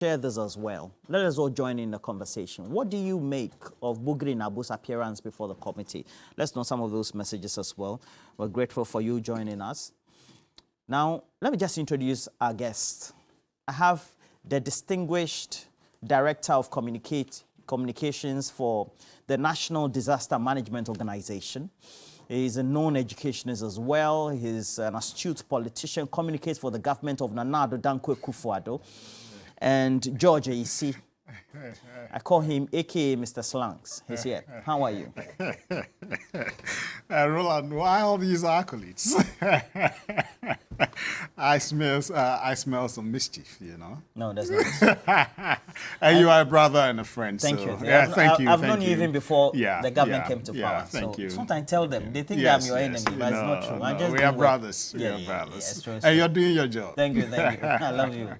share this as well. Let us all join in the conversation. What do you make of Bugri Naabu's appearance before the committee? Let's know some of those messages as well. We're grateful for you joining us. Now, let me just introduce our guest. I have the distinguished Director of Communications for the National Disaster Management Organization. He's a known educationist as well. He's an astute politician, communicates for the government of Nana Addo Dankwa Akufo-Addo. And George Isi. I call him AKA Mr. Slangs. He's here. How are you? Roland, why all these accolades? I smell some mischief, you know. No, there's not. And you are a brother and a friend. Thank so, you. Yeah, thank you. I've known you even before the government came to power. Yeah, thank so you. sometimes tell them they think I'm your enemy, but it's not true. No, we are brothers. We are brothers. True, and you're doing your job. Thank you. I love you.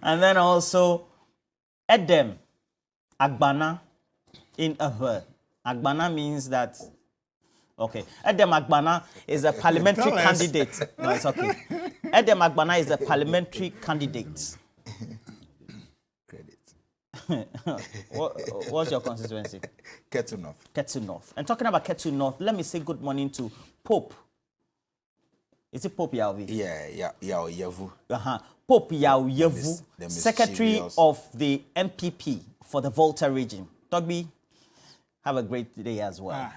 And then also, Edem Agbana in a word. Agbana means that. Okay, Edem Agbana is a parliamentary candidate. No, it's okay. Edem Agbana is a parliamentary candidate. What's your constituency? Ketu North. Ketu North. And talking about Ketu North, let me say good morning to Pope. Is it Pope Yaovi? Yeah, Yavu. Pope Yavu, Secretary of the MPP for the Volta region. Togbi, have a great day as well.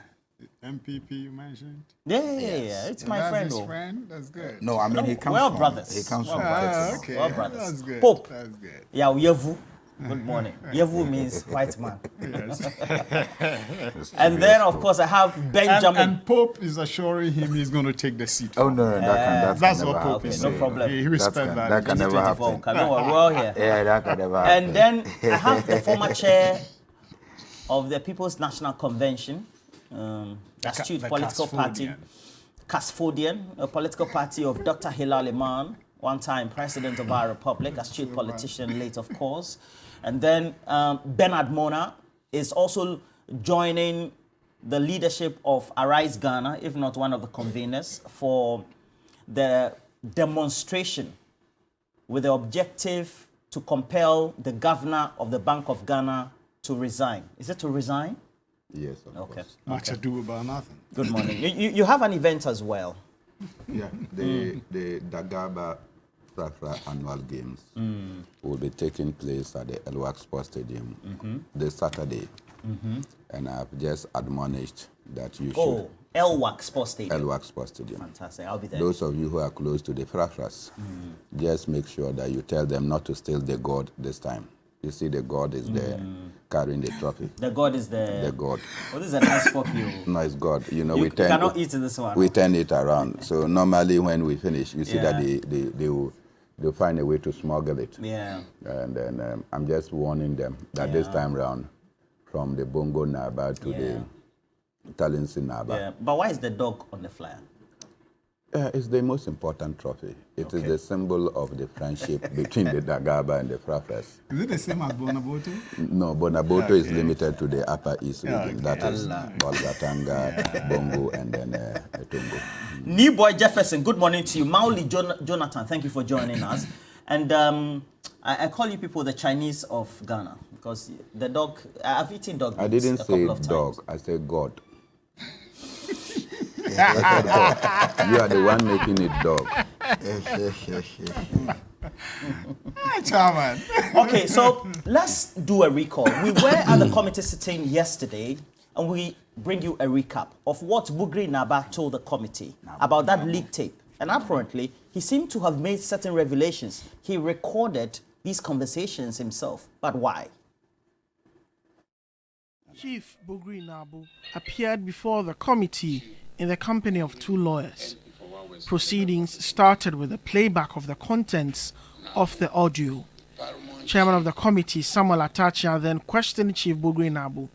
MPP you mentioned? Yeah. It's my friend. His friend? That's good. No, I mean he comes we're from brothers. He comes from okay. We're brothers. That's good. Pope. That's good. Yavu. Good morning. Yavu means white man. Yes. And then, of course, I have Benjamin. And Pope is assuring him he's going to take the seat. Oh no, that's what Pope is no saying. problem. He respects that. That can never happen. We're all here. Yeah, that can never happen. And then I have the former chair of the People's National Convention, astute political party, Casfodian, a political party of Dr. Hilal Iman, one-time president of our republic, astute politician, late of course. And then Bernard Mona is also joining the leadership of Arise Ghana, if not one of the conveners, for the demonstration with the objective to compel the governor of the Bank of Ghana to resign. Is it to resign? Yes, of course. Much ado about nothing. Good morning. You have an event as well. Yeah, the Dagaba Frafra annual games will be taking place at the Elwak Sports Stadium this Saturday. And I've just admonished that you should. Oh, Elwak Sports Stadium. Elwak Sports Stadium. Fantastic. I'll be there. Those of you who are close to the Frafras, just make sure that you tell them not to steal the God this time. You see, the God is there carrying the trophy. The God is there. The God. Oh, this is a nice spot you. No, it's God. You know, You cannot eat this one. We turn it around. So normally when we finish, you see that they'll find a way to smuggle it. Yeah. And then I'm just warning them that this time round, from the Bongo Naba to the Talinsi Naba. Yeah. But why is the dog on the flyer? It's the most important trophy. It is the symbol of the friendship between the Dagaba and the Frafras. Is it the same as Bonaboto? No, Bonaboto is limited to the Upper East region. That is Bolgatanga, Bongo, and then Etongo. New Boy Jefferson, good morning to you. Mauli Jonathan, thank you for joining us. And I call you people the Chinese of Ghana because the dog, I've eaten dog. I didn't say dog, I said God. You are the one making it dog. Chairman. Okay, so let's do a recall. We were at the committee sitting yesterday, and we bring you a recap of what Bugri Naba told the committee about that leak tape. And apparently, he seemed to have made certain revelations. He recorded these conversations himself. But why? Chief Bugri Naabu appeared before the committee in the company of two lawyers. Proceedings started with a playback of the contents of the audio. Chairman of the committee, Samuel Atachia, then questioned Chief Bugri Naabu.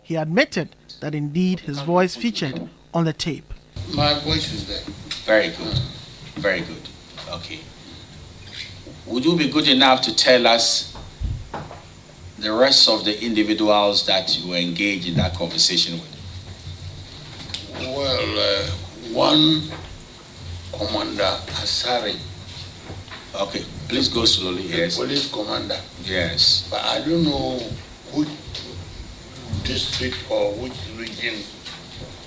He admitted that indeed his voice featured on the tape. My voice was there. Very good. Very good. Okay. Would you be good enough to tell us the rest of the individuals that you were engaged in that conversation with? Well, one Commander Asari. Okay. Please go slowly, yes. Police commander. Yes. But I don't know which district or which region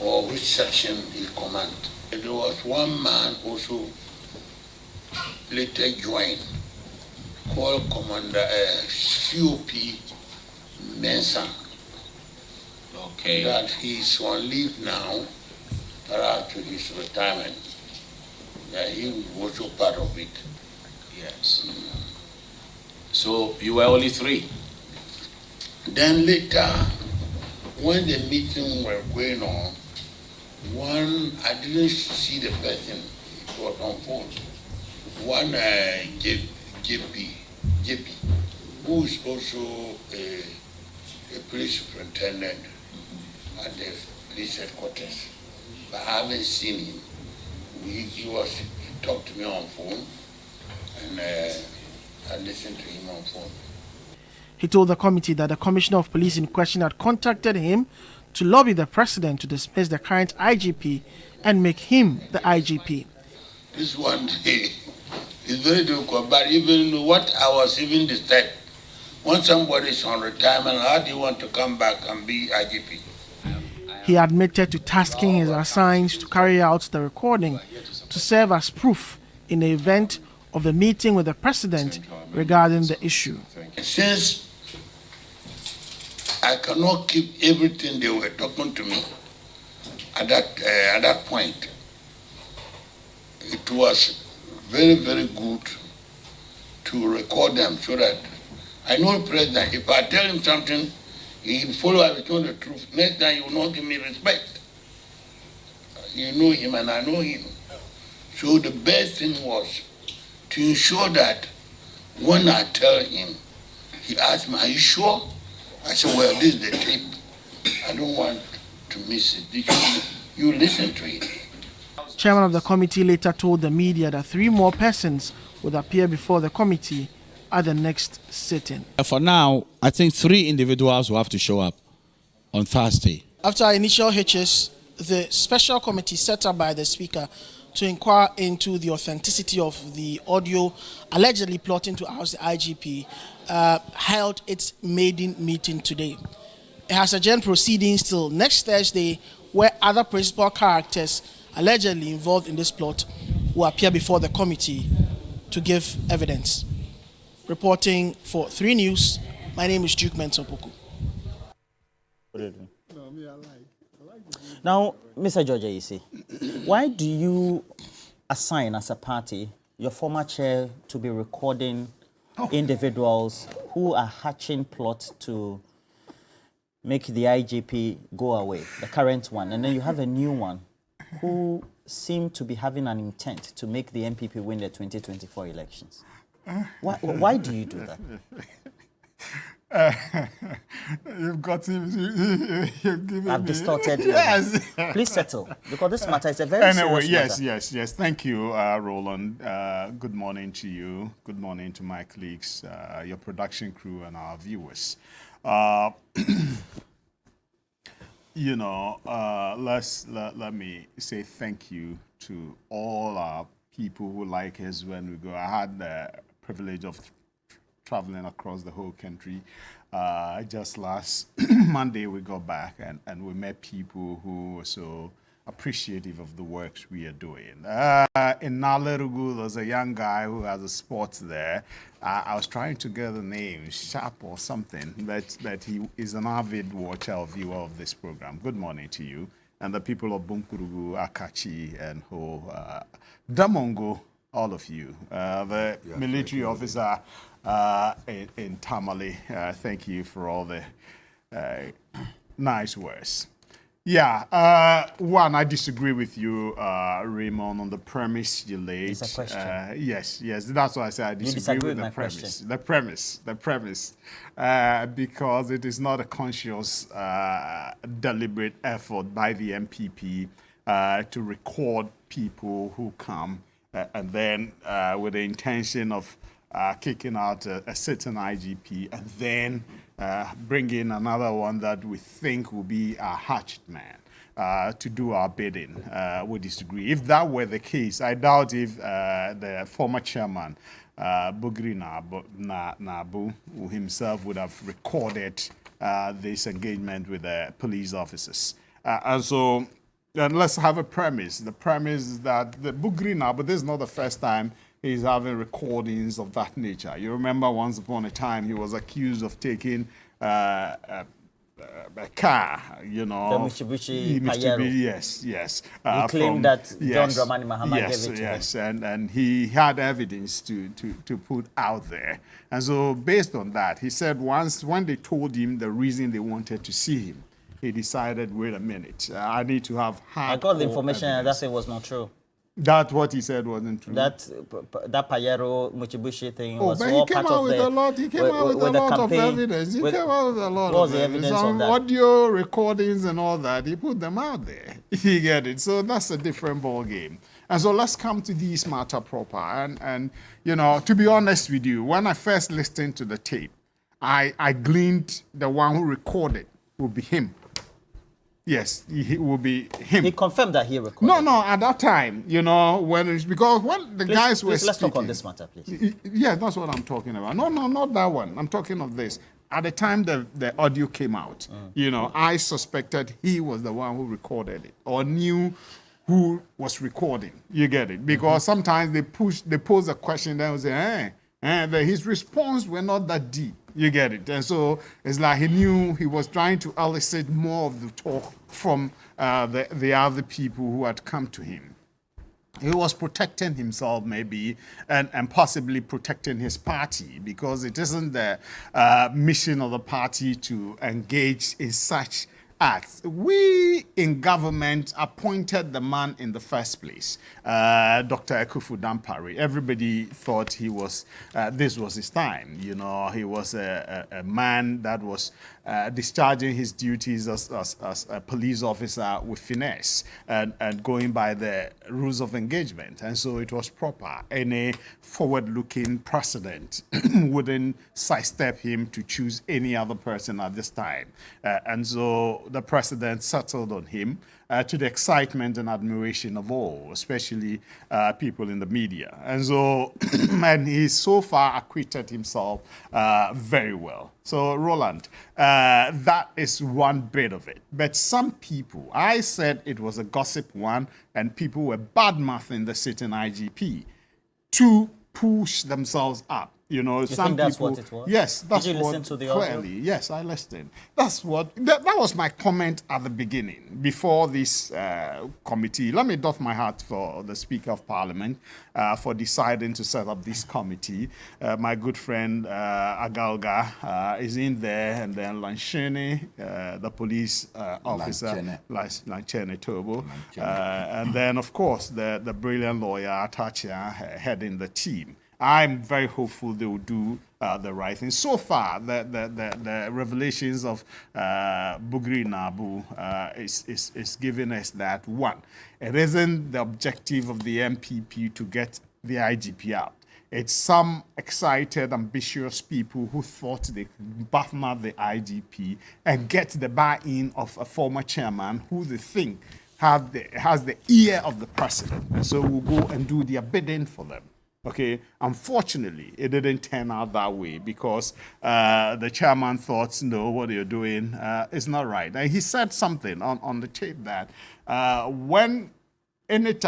or which section he command. There was one man also later joined called Commander COP Mensah. Okay. That he's on leave now prior to his retirement. That he was also part of it. Yes. So you were only 3? Then later, when the meeting were going on, I didn't see the person, it was on phone. One JP, who is also a police superintendent at the police headquarters. But I haven't seen him. He talked to me on phone, and I listened to him on phone. He told the committee that the Commissioner of Police in question had contacted him to lobby the president to dismiss the current IGP and make him the IGP. This one is very difficult, but even what I was even disturbed, when somebody is on retirement, how do you want to come back and be IGP? He admitted to tasking his assigns to carry out the recording to serve as proof in the event of the meeting with the president regarding the issue. Since I cannot keep everything they were talking to me at that point, it was very, very good to record them so that I know the president. If I tell him something, he will follow up with the truth. Next time, he will not give me respect. You know him and I know him. So the best thing was to ensure that when I tell him, he asked me, "Are you sure?" I said, "Well, this is the tape. I don't want to miss it. You listen to it." Chairman of the committee later told the media that 3 more persons would appear before the committee at the next sitting. For now, I think 3 individuals will have to show up on Thursday. After initial hitches, the special committee set up by the Speaker to inquire into the authenticity of the audio allegedly plotting to oust the IGP held its maiden meeting today. It has adjourned proceedings till next Thursday, where other principal characters allegedly involved in this plot will appear before the committee to give evidence. Reporting for 3 News, my name is Duke Mentopoku. Now, Mr. George, you see, why do you assign as a party your former chair to be recording individuals who are hatching plot to make the IGP go away, the current one, and then you have a new one who seem to be having an intent to make the MPP win the 2024 elections? Why do you do that? You've got him. You've given I've me. distorted. Yes. Please settle, because this matter is a very serious matter. Yes. Thank you, Roland. Good morning to you. Good morning to my colleagues, your production crew, and our viewers. Let me say thank you to all our people who like us when we go. I had the privilege of traveling across the whole country. Just last Monday we got back and we met people who were so appreciative of the works we are doing. In Naabu, there's a young guy who has a sports there. I was trying to get the name, Sharp or something, but he is an avid watcher or viewer of this program. Good morning to you. And the people of Bunkurugu, Akachi, and Damongo, all of you. The military officer in Tamale, thank you for all the nice words. One, I disagree with you, Raymond, on the premise you laid. It's a question. Yes, that's why I said I disagree with the premise. The premise. Because it is not a conscious, deliberate effort by the MPP to record people who come and then with the intention of kicking out a certain IGP and then bring in another one that we think will be a hatchet man to do our bidding. We disagree. If that were the case, I doubt if the former chairman Bugri Naabu himself would have recorded this engagement with the police officers. And so let's have a premise. The premise is that the Bugri Naabu, this is not the first time he's having recordings of that nature. You remember once upon a time he was accused of taking a car, you know. The Mitsubishi Pajero. Yes. He claimed that John Dramani Mahama gave it to him. Yes, and he had evidence to put out there. And so based on that, he said when they told him the reason they wanted to see him, he decided, wait a minute, I need to have hard. I got the information and that's it was not true. That's what he said wasn't true. That Pajero Mitsubishi thing was but all he came part out of with the, a lot. He came out with a lot of evidence. He came out with a lot what was of the evidence. evidence Some of that? audio recordings and all that. He put them out there. You get it? So that's a different ball game. And so let's come to this matter proper. And you know, to be honest with you, when I first listened to the tape, I gleaned the one who recorded would be him. Yes, it will be him. He confirmed that he recorded. No, at that time, you know, because when the guys were let's speaking. talk on this matter, please. Yeah, that's what I'm talking about. No, not that one. I'm talking of this. At the time the audio came out, you know, I suspected he was the one who recorded it or knew who was recording. You get it? Because sometimes they pose a question, then say, his response were not that deep. You get it? And so it's like he knew he was trying to elicit more of the talk from the other people who had come to him. He was protecting himself maybe and possibly protecting his party because it isn't the mission of the party to engage in such acts. We in government appointed the man in the first place, Dr. Ekufu Dampari. Everybody thought he was, this was his time. You know, he was a man that was discharging his duties as a police officer with finesse and going by the rules of engagement. And so it was proper. Any forward-looking precedent wouldn't sidestep him to choose any other person at this time. And so the president settled on him to the excitement and admiration of all, especially people in the media. And so, and he so far acquitted himself very well. So, Roland, that is one bit of it. But some people, I said it was a gossip one, and people were bad-mouthing the sitting IGP to push themselves up. You know, you some think that's people. What it was? Yes, that's Did you what. listen to the clearly, audio? yes, I listened. That's what. That was my comment at the beginning before this committee. Let me doff my hat for the Speaker of Parliament for deciding to set up this committee. My good friend Agalga is in there, and then Lanchene, the police officer, Lanchene Tobo, and then of course the brilliant lawyer Atachia heading the team. I'm very hopeful they will do the right thing. So far, the revelations of Bugri Naabu is giving us that one. It isn't the objective of the MPP to get the IGP out. It's some excited, ambitious people who thought they could badmouth the IGP and get the buy-in of a former chairman who they think has the ear of the president. And so we'll go and do their bidding for them. Okay, unfortunately, it didn't turn out that way because the chairman thought, no, what you're doing is not right. And he said something on the tape that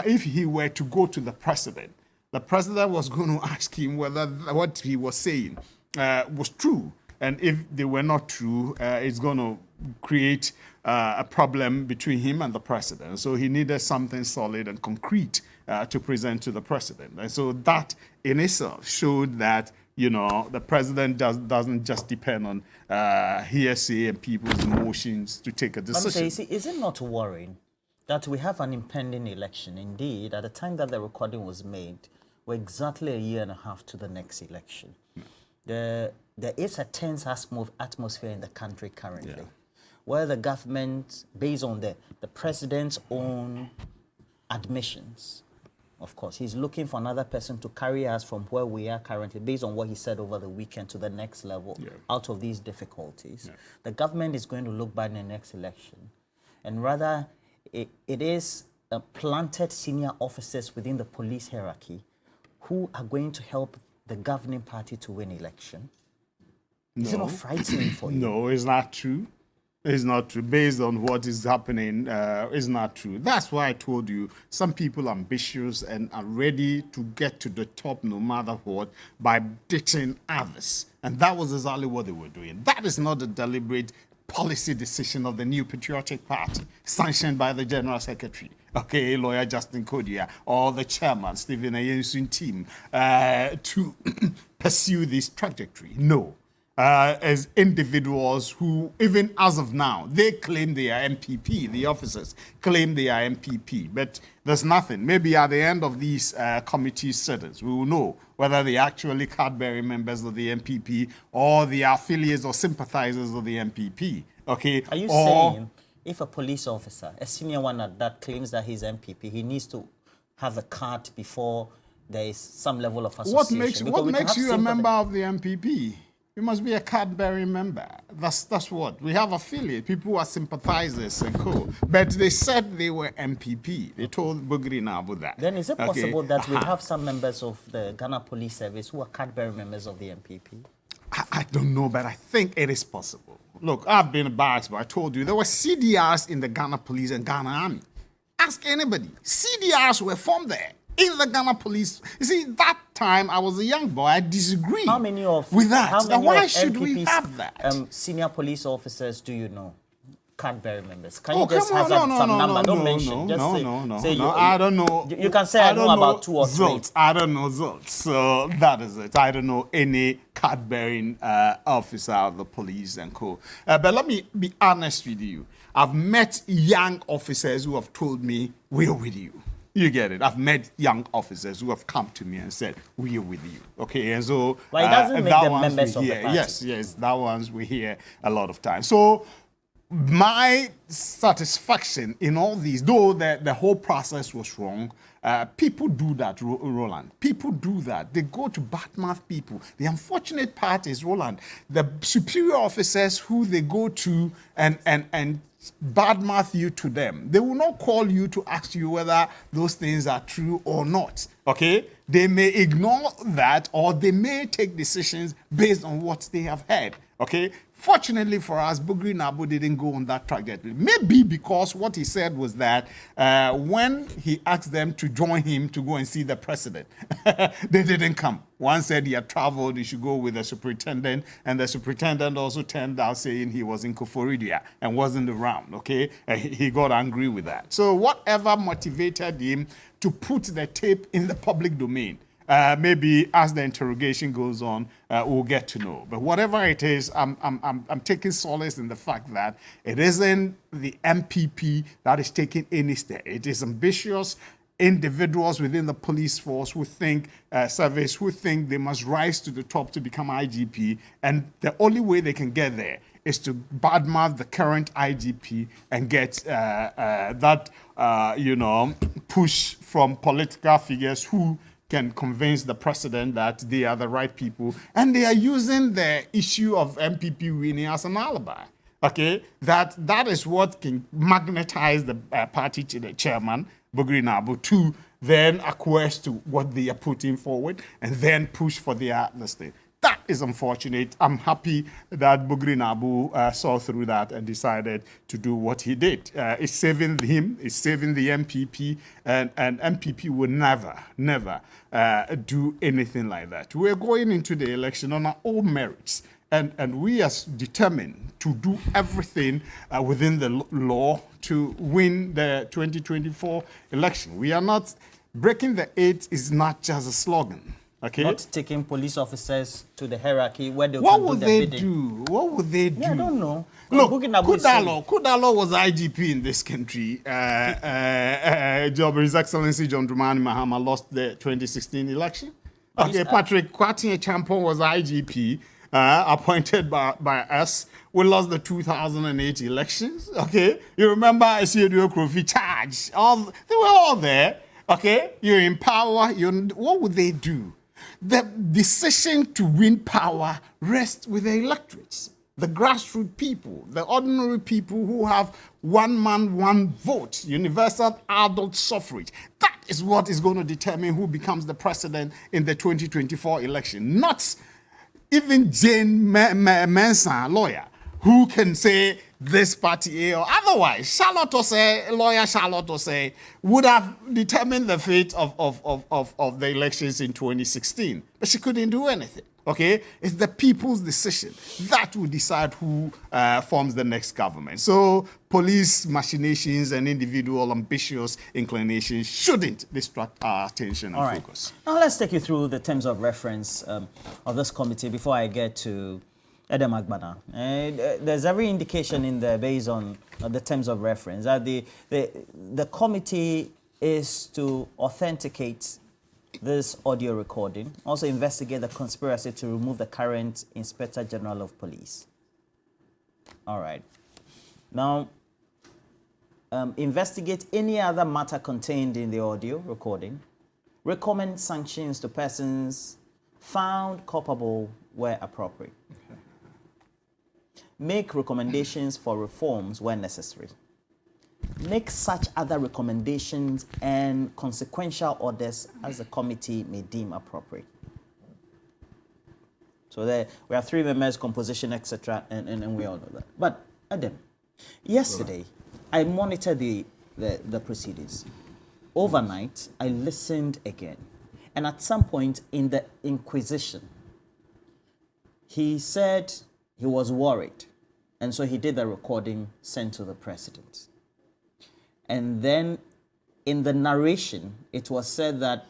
if he were to go to the president was going to ask him whether what he was saying was true. And if they were not true, it's going to create a problem between him and the president. So he needed something solid and concrete to present to the president. And so that in itself showed that, you know, the president doesn't just depend on hearsay and people's emotions to take a decision. Is it not worrying that we have an impending election? Indeed, at the time that the recording was made, we're exactly a year and a half to the next election. There is a tense atmosphere in the country currently, where the government, based on the president's own admissions, of course, he's looking for another person to carry us from where we are currently, based on what he said over the weekend, to the next level, out of these difficulties. The government is going to look back in the next election, and rather it is planted senior officers within the police hierarchy who are going to help the governing party to win election? Is No. it not frightening for you? No, it's not true. It's not true. Based on what is happening, it's not true. That's why I told you some people are ambitious and are ready to get to the top no matter what by ditching others. And that was exactly what they were doing. That is not a deliberate policy decision of the New Patriotic Party, sanctioned by the General Secretary, okay, lawyer Justin Kodia, or the chairman, Stephen Ayensun team, to pursue this trajectory. No. As individuals who, even as of now, they claim they are MPP, the officers claim they are MPP, but there's nothing. Maybe at the end of these committee sittings, we will know whether they actually card-bearing members of the MPP or the affiliates or sympathizers of the MPP, okay? Are you saying if a police officer, a senior one that claims that he's MPP, he needs to have a card before there is some level of association? What makes you a member of the MPP? You must be a card-bearing member. That's what. We have affiliate, people who are sympathizers and co. But they said they were MPP. They told Bugri Naabu that. Then is it possible that we have some members of the Ghana Police Service who are card-bearing members of the MPP? I don't know, but I think it is possible. Look, I've been in barracks, but I told you there were CDRs in the Ghana Police and Ghana Army. Ask anybody. CDRs were formed there. In the Ghana Police, you see, that time I was a young boy. I disagree with that. Then why should we have that? Senior police officers, do you know? Card-bearing members. Can you just have some number? Don't mention. No. I don't know. You can say I know about 2 or 3. Zolts. I don't know Zolts. So that is it. I don't know any card-bearing officer of the police and co. But let me be honest with you. I've met young officers who have told me, we're with you. You get it. I've met young officers who have come to me and said, we are with you. Okay, and so... But it doesn't make them members of the party. Yes, that ones we hear a lot of times. So my satisfaction in all these, though the whole process was wrong, people do that, Roland. People do that. They go to badmouth people. The unfortunate part is, Roland, the superior officers who they go to and badmouth you to them. They will not call you to ask you whether those things are true or not. Okay? They may ignore that, or they may take decisions based on what they have heard. Okay? Fortunately for us, Bugri Naabu didn't go on that trajectory. Maybe because what he said was that when he asked them to join him to go and see the president, they didn't come. One said he had traveled, he should go with the superintendent, and the superintendent also turned out saying he was in Koforidua and wasn't around, okay? He got angry with that. So whatever motivated him to put the tape in the public domain, maybe as the interrogation goes on, we'll get to know. But whatever it is, I'm taking solace in the fact that it isn't the MPP that is taking any step. It is ambitious individuals within the police force who think, service, who think they must rise to the top to become IGP. And the only way they can get there is to badmouth the current IGP and get that, push from political figures who can convince the president that they are the right people, and they are using the issue of MPP winning as an alibi. Okay, that is what can magnetize the party to the chairman, Bugri Naabu, to then acquiesce to what they are putting forward and then push for their amnesty. That is unfortunate. I'm happy that Bugri Naabu saw through that and decided to do what he did. It's saving him, it's saving the MPP, and MPP will never do anything like that. We're going into the election on our own merits, and we are determined to do everything within the law to win the 2024 election. We are not, breaking the eight is not just a slogan. Okay. Not taking police officers to the hierarchy where they what can would do they bidding. do? What would they do? Yeah, I don't know. Look, Kudalo was IGP in this country. His Excellency John Dramani Mahama lost the 2016 election. Okay, Patrick Kwatinye Champon was IGP, appointed by us. We lost the 2008 elections. Okay, you remember Esiedu Okrofi charge? They were all there. Okay, you're in power. What would they do? The decision to win power rests with the electorates. the grassroots people, the ordinary people who have one man, one vote, universal adult suffrage. That is what is going to determine who becomes the president in the 2024 election. Not even Jane Mensah, lawyer, who can say this party or otherwise. Charlotte Osei, lawyer Charlotte Osei, would have determined the fate of the elections in 2016. But she couldn't do anything. Okay, it's the people's decision that will decide who forms the next government. So police machinations and individual ambitious inclinations shouldn't distract our attention and focus. Now let's take you through the terms of reference of this committee before I get to Edem Agbana. There's every indication in there based on the terms of reference that the committee is to authenticate this audio recording, also investigate the conspiracy to remove the current Inspector General of Police. All right. Now, investigate any other matter contained in the audio recording, recommend sanctions to persons found culpable where appropriate, make recommendations for reforms where necessary, make such other recommendations and consequential orders as the committee may deem appropriate. So there we have 3 members, composition, etc., and we all know that. But Adam, yesterday I monitored the proceedings. Overnight, I listened again, and at some point in the inquisition, he said he was worried, and so he did the recording, sent to the president. And then in the narration, it was said that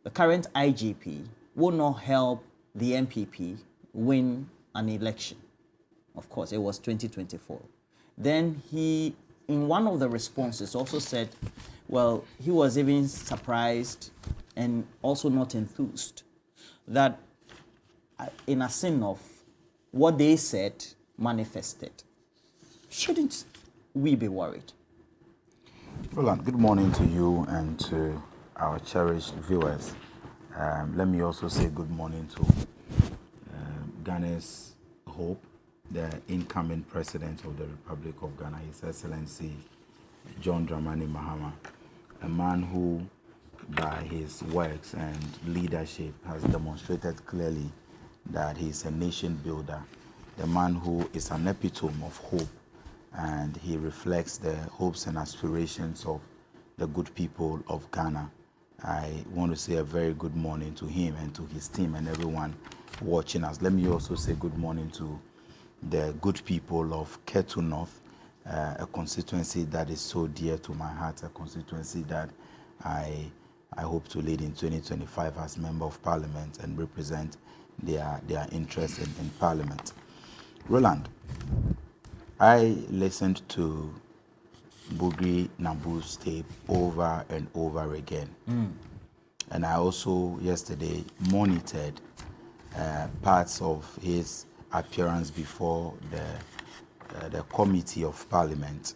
the current IGP will not help the MPP win an election. Of course, it was 2024. Then he, in one of the responses, also said, well, he was even surprised and also not enthused that in a sin of what they said manifested. Shouldn't we be worried? Roland, good morning to you and to our cherished viewers. Let me also say good morning to Ghana's hope, the incoming president of the Republic of Ghana, His Excellency John Dramani Mahama, a man who, by his works and leadership, has demonstrated clearly that he is a nation builder, the man who is an epitome of hope, and he reflects the hopes and aspirations of the good people of Ghana. I want to say a very good morning to him and to his team and everyone watching us. Let me also say good morning to the good people of Ketu North, a constituency that is so dear to my heart, a constituency that I hope to lead in 2025 as Member of Parliament and represent their interests in Parliament. Roland, I listened to Bugri Naabu's tape over and over again. And I also yesterday monitored parts of his appearance before the Committee of Parliament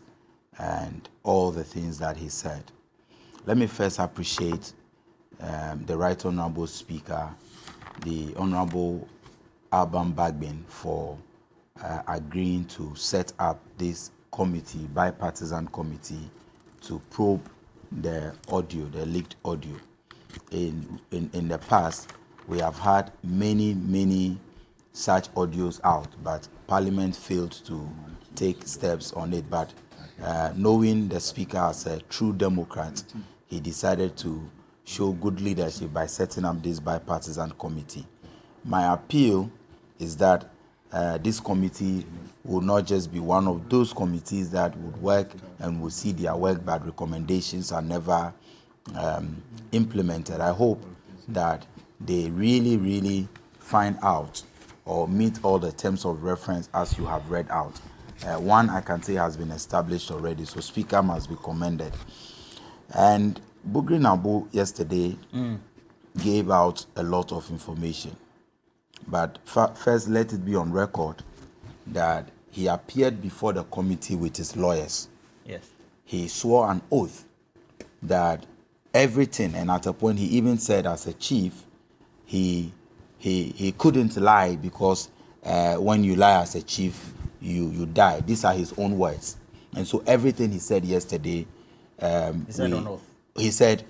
and all the things that he said. Let me first appreciate the Right Honourable Speaker, the Honourable Alban Bagbin, for agreeing to set up this committee, bipartisan committee, to probe the audio, the leaked audio. In the past, we have had many such audios out, but Parliament failed to take steps on it. But knowing the Speaker as a true Democrat, he decided to show good leadership by setting up this bipartisan committee. My appeal is that this committee will not just be one of those committees that would work and will see their work, but recommendations are never implemented. I hope that they really find out or meet all the terms of reference as you have read out. One, I can say, has been established already, so Speaker must be commended. And Bugri Naabu yesterday gave out a lot of information. But first, let it be on record that he appeared before the committee with his lawyers. Yes. He swore an oath that everything, and at a point he even said as a chief, he couldn't lie because when you lie as a chief, you die. These are his own words. And so everything he said yesterday, he said on oath. He said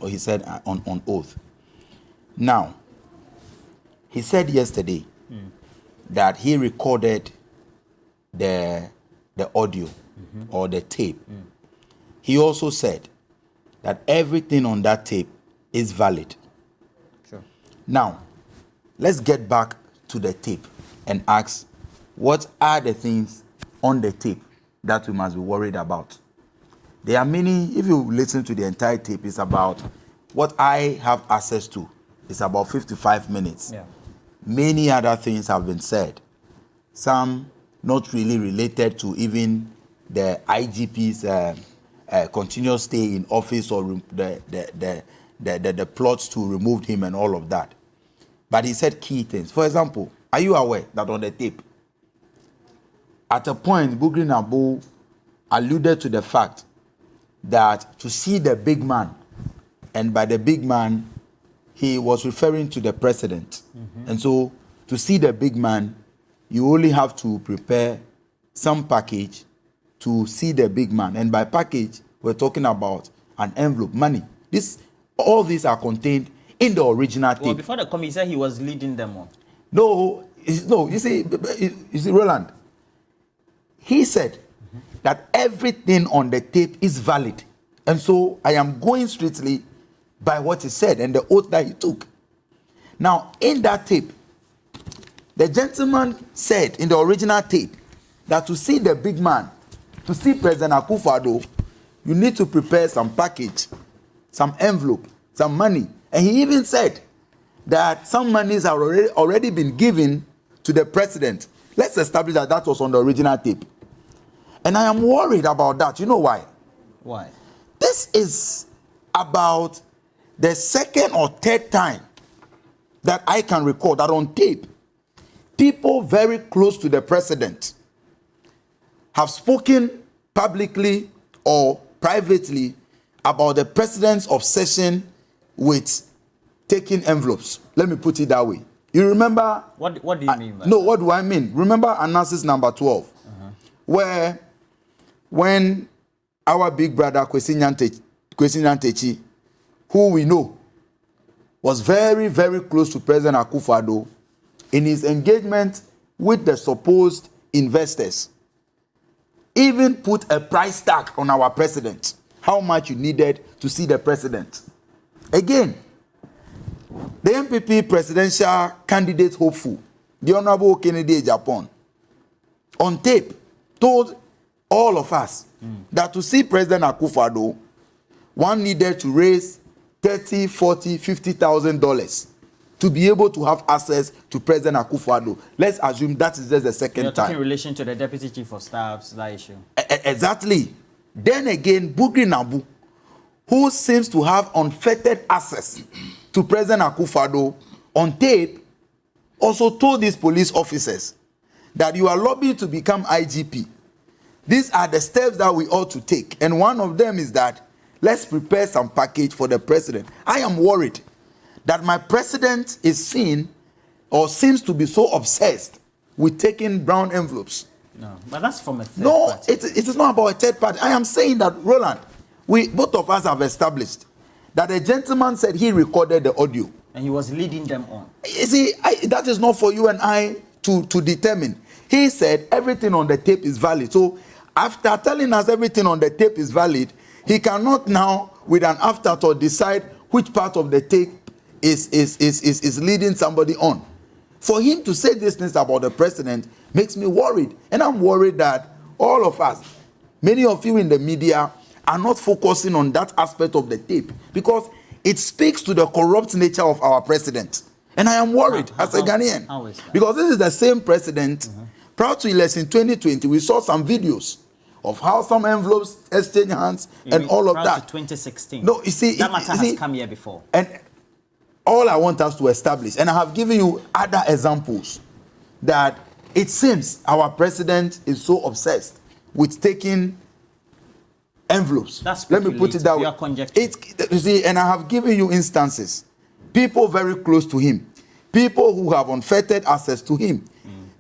on oath. Now, he said yesterday that he recorded the audio or the tape. He also said that everything on that tape is valid. Sure. Now, let's get back to the tape and ask, what are the things on the tape that we must be worried about? There are many. If you listen to the entire tape, it's about what I have access to. It's about 55 minutes. Yeah. Many other things have been said. Some not really related to even the IGP's continuous stay in office or the plots to remove him and all of that. But he said key things. For example, are you aware that on the tape, at a point, Bugri Naabu alluded to the fact that to see the big man, and by the big man, he was referring to the president. And so to see the big man, you only have to prepare some package to see the big man. And by package, we're talking about an envelope, money. All these are contained in the original tape. Well, before the committee, he said he was leading them on. No, you see, Roland, he said that everything on the tape is valid. And so I am going strictly by what he said and the oath that he took. Now, in that tape, the gentleman said in the original tape that to see the big man, to see President Akufo-Addo, you need to prepare some package, some envelope, some money. And he even said that some monies have already been given to the president. Let's establish that that was on the original tape. And I am worried about that. You know why? Why? This is about the second or third time that I can recall that on tape, people very close to the president have spoken publicly or privately about the president's obsession with taking envelopes. Let me put it that way. You remember? What do you mean by No, that? what do I mean? Remember analysis number 12, where when our big brother Kwesi Nyantechi, who we know was very, very close to President Akufo-Addo, in his engagement with the supposed investors, even put a price tag on our president, how much you needed to see the president. Again, the MPP presidential candidate hopeful, the Honorable Kennedy Japan, on tape, told all of us that to see President Akufo-Addo, one needed to raise $30,000, $40,000, $50,000 to be able to have access to President Akufo-Addo. Let's assume that is just the second You're talking time. in relation to the deputy chief of staff's that issue. Exactly. Then again, Bugri Naabu, who seems to have unfettered access to President Akufo-Addo, on tape, also told these police officers that you are lobbying to become IGP. These are the steps that we ought to take. And one of them is that let's prepare some package for the president. I am worried that my president is seen or seems to be so obsessed with taking brown envelopes. No, but that's from a third No, party. it is not about a third party. I am saying that, Roland, both of us have established that the gentleman said he recorded the audio. And he was leading them on. You see, that is not for you and I to determine. He said everything on the tape is valid. So after telling us everything on the tape is valid, he cannot now, with an afterthought, decide which part of the tape is leading somebody on. For him to say these things about the president makes me worried. And I'm worried that all of us, many of you in the media, are not focusing on that aspect of the tape because it speaks to the corrupt nature of our president. And I am worried as a Ghanaian. How is that? Because this is the same president. Prior to election 2020, we saw some videos of how some envelopes exchange hands and all of Prior that. to 2016. No, you see, that matter has come here before. And all I want us to establish, and I have given you other examples, that it seems our president is so obsessed with taking envelopes. That's Let me put it that way. Pure conjecture. You see, and I have given you instances. People very close to him. People who have unfettered access to him.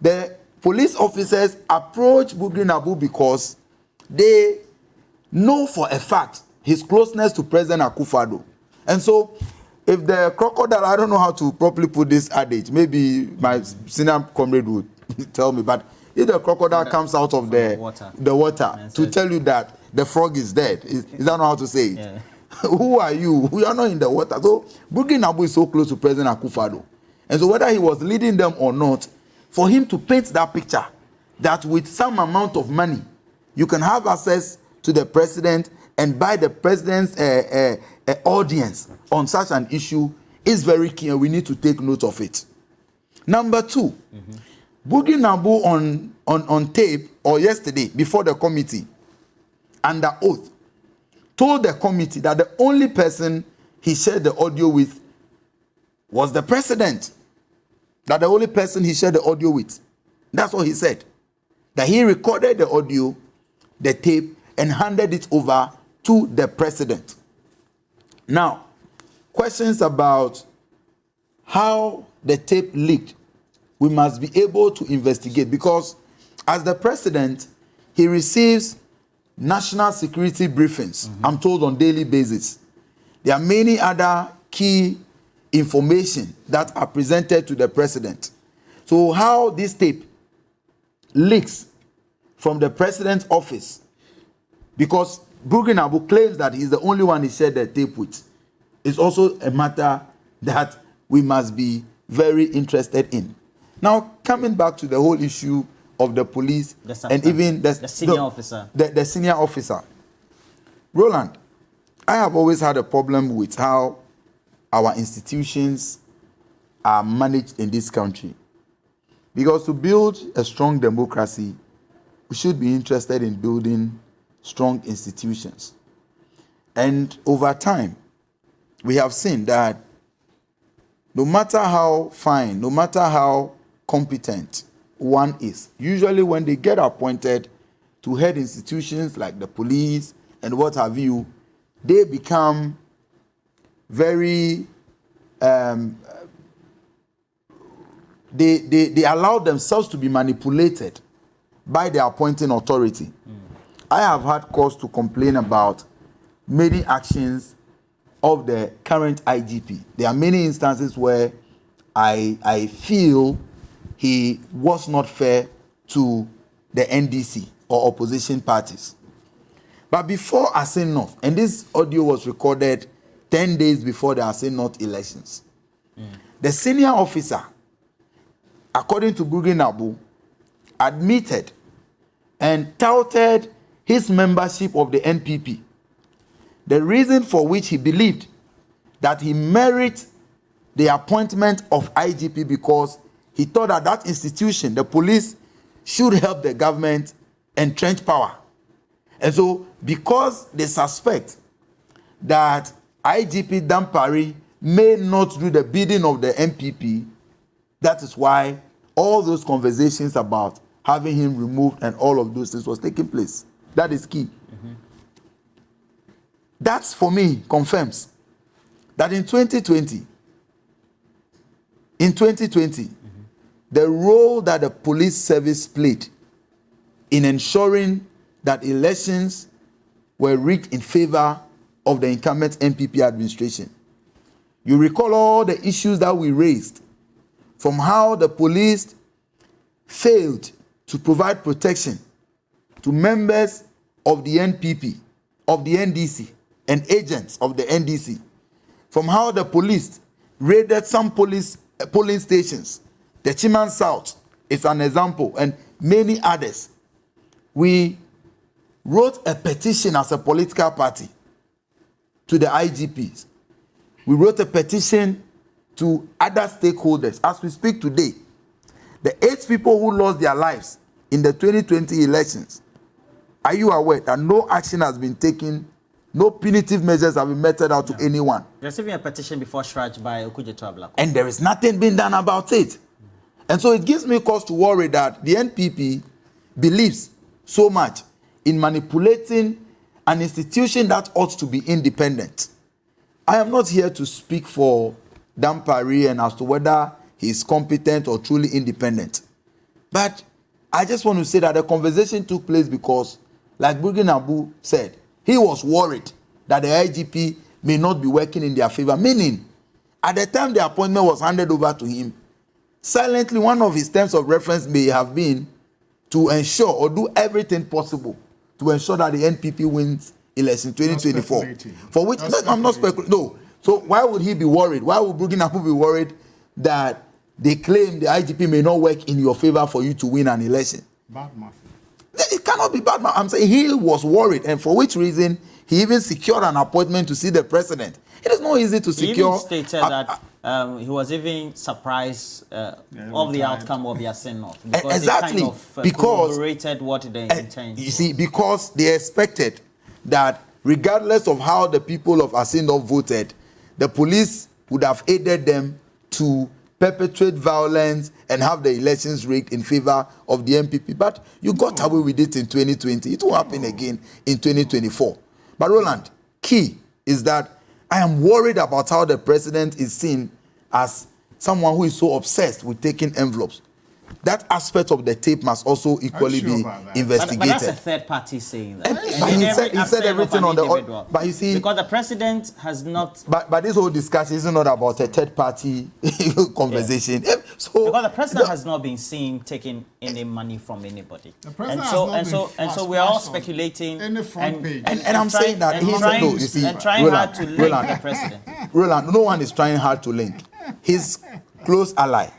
The police officers approach Bugri Naabu because they know for a fact his closeness to President Akufo-Addo. And so, if the crocodile, I don't know how to properly put this adage, maybe my senior comrade would tell me, but if the crocodile comes out of the water to tell you that the frog is dead, is that not how to say it? Yeah. Who are you? We are not in the water. So Bugri Naabu is so close to President Akufo-Addo. And so whether he was leading them or not, for him to paint that picture that with some amount of money, you can have access to the president and buy the president's audience on such an issue is very key, and we need to take note of it. Number two, Bugri Naabu on tape or yesterday before the committee under oath told the committee that the only person he shared the audio with was the president. That the only person he shared the audio with. That's what he said. That he recorded the audio, the tape, and handed it over to the president. Now, questions about how the tape leaked, we must be able to investigate, because as the president, he receives national security briefings, I'm told, on daily basis. There are many other key information that are presented to the president. So how this tape leaks from the president's office, because Bugri Naabu claims that he's the only one he shared the tape with, is also a matter that we must be very interested in. Now, coming back to the whole issue of the police and even the senior officer. The senior officer. Roland, I have always had a problem with how our institutions are managed in this country. Because to build a strong democracy, we should be interested in building strong institutions. And over time, we have seen that no matter how fine, no matter how competent one is, usually when they get appointed to head institutions like the police and what have you, they become very, they allow themselves to be manipulated by the appointing authority. I have had cause to complain about many actions of the current IGP. There are many instances where I feel he was not fair to the NDC or opposition parties. But before Asin North, and this audio was recorded 10 days before the Asin North elections, the senior officer, according to Bugri Naabu, admitted and touted his membership of the NPP. The reason for which he believed that he merited the appointment of IGP because he thought that that institution, the police, should help the government entrench power. And so, because they suspect that IGP Dampari may not do the bidding of the NPP, that is why all those conversations about having him removed and all of those things was taking place. That is key. That, for me, confirms that in 2020, the role that the police service played in ensuring that elections were rigged in favor of the incumbent NPP administration. You recall all the issues that we raised, from how the police failed to provide protection to members of the NPP, of the NDC, and agents of the NDC, from how the police raided some polling stations. The Chiman South is an example, and many others. We wrote a petition as a political party to the IGPs. We wrote a petition to other stakeholders. As we speak today, the 8 people who lost their lives in the 2020 elections, are you aware that no action has been taken, no punitive measures have been meted out to anyone? Receiving a petition before Shraj by Okujeto Ablako. And there is nothing being done about it. And so it gives me cause to worry that the NPP believes so much in manipulating an institution that ought to be independent. I am not here to speak for Dampari and as to whether he is competent or truly independent. But I just want to say that the conversation took place because, like Bugri Naabu said, he was worried that the IGP may not be working in their favor. Meaning, at the time the appointment was handed over to him, silently one of his terms of reference may have been to ensure or do everything possible to ensure that the NPP wins election 2024. For which I'm not speculating. No. So why would he be worried? Why would Bugri Naabu be worried that they claim the IGP may not work in your favor for you to win an election? Bad math. It cannot be bad math. I'm saying he was worried, and for which reason he even secured an appointment to see the president. It is not easy to secure. He even stated that he was even surprised of the outcome of their send-off. Because exactly. They kind of corroborated what they intended. You see, because they expected that regardless of how the people of Asindov voted, the police would have aided them to perpetrate violence and have the elections rigged in favor of the MPP. But you got away with it in 2020. It will happen again in 2024. But Roland, key is that I am worried about how the president is seen as someone who is so obsessed with taking envelopes. That aspect of the tape must also equally be investigated. But that's a third party saying that. But he said everything on the. But you see, because the president has not. But this whole discussion is not about a third party conversation. Yeah. So because the president has not been seen taking any money from anybody. The president and so we are all speculating. In the front page. And I'm saying that he's trying hard to link the president. Roland, no one is trying hard to link. His close ally,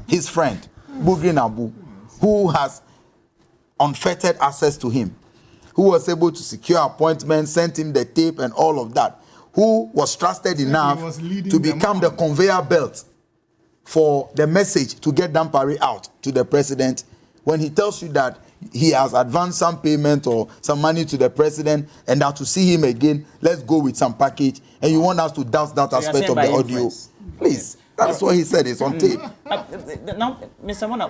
his friend, Bugri Naabu, who has unfettered access to him, who was able to secure appointments, sent him the tape and all of that, who was trusted enough to become the conveyor belt for the message to get Dampare out to the president. When he tells you that he has advanced some payment or some money to the president and that to see him again, let's go with some package, and you want us to doubt that aspect of the audio. Please. That's what he said. It's on tape. Now, Mr. Mona,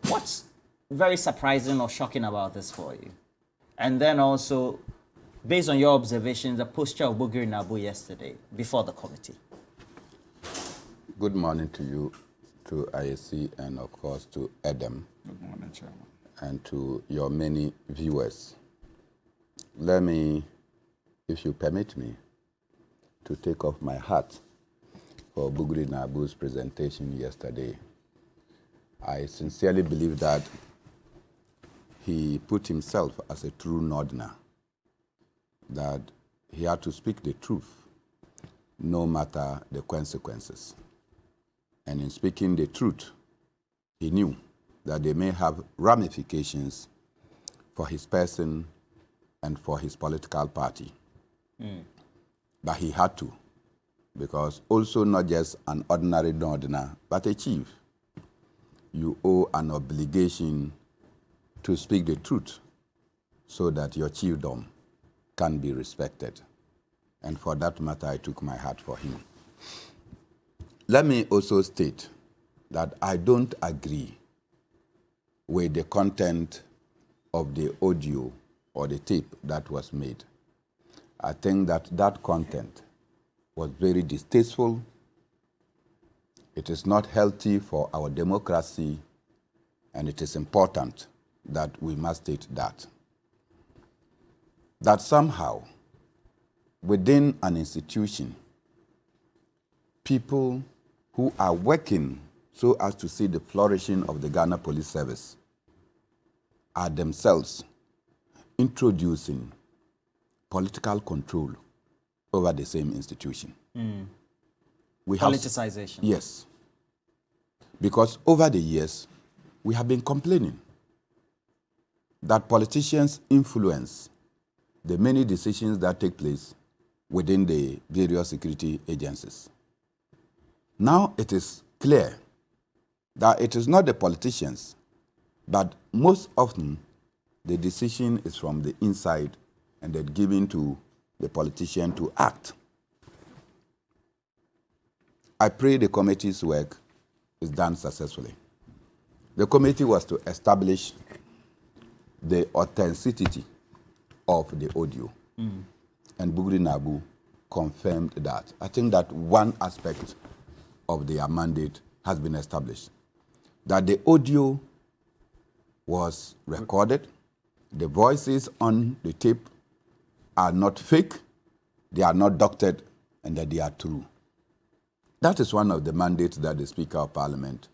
what's very surprising or shocking about this for you? And then also, based on your observations, the posture of Bugri Naabu yesterday before the committee. Good morning to you, to IAC, and of course to Adam. Good morning, Chairman. And to your many viewers. Let me, if you permit me, to take off my hat for Bugri Naabu's presentation yesterday. I sincerely believe that he put himself as a true Northerner, that he had to speak the truth, no matter the consequences. And in speaking the truth, he knew that they may have ramifications for his person and for his political party. But he had to, because also not just an ordinary Northerner, but a chief. You owe an obligation to speak the truth so that your chiefdom can be respected. And for that matter, I took my hat for him. Let me also state that I don't agree with the content of the audio or the tape that was made. I think that that content was very distasteful. It is not healthy for our democracy, and it is important that we must state that. That somehow, within an institution, people who are working so as to see the flourishing of the Ghana Police Service are themselves introducing political control over the same institution. Politicization. Yes. Because over the years, we have been complaining that politicians influence the many decisions that take place within the various security agencies. Now it is clear that it is not the politicians, but most often the decision is from the inside and then given to the politician to act. I pray the committee's work is done successfully. The committee was to establish the authenticity of the audio, and Bugri Naabu confirmed that. I think that one aspect of their mandate has been established, that the audio was recorded. The voices on the tape are not fake, they are not doctored, and that they are true. That is one of the mandates that the Speaker of Parliament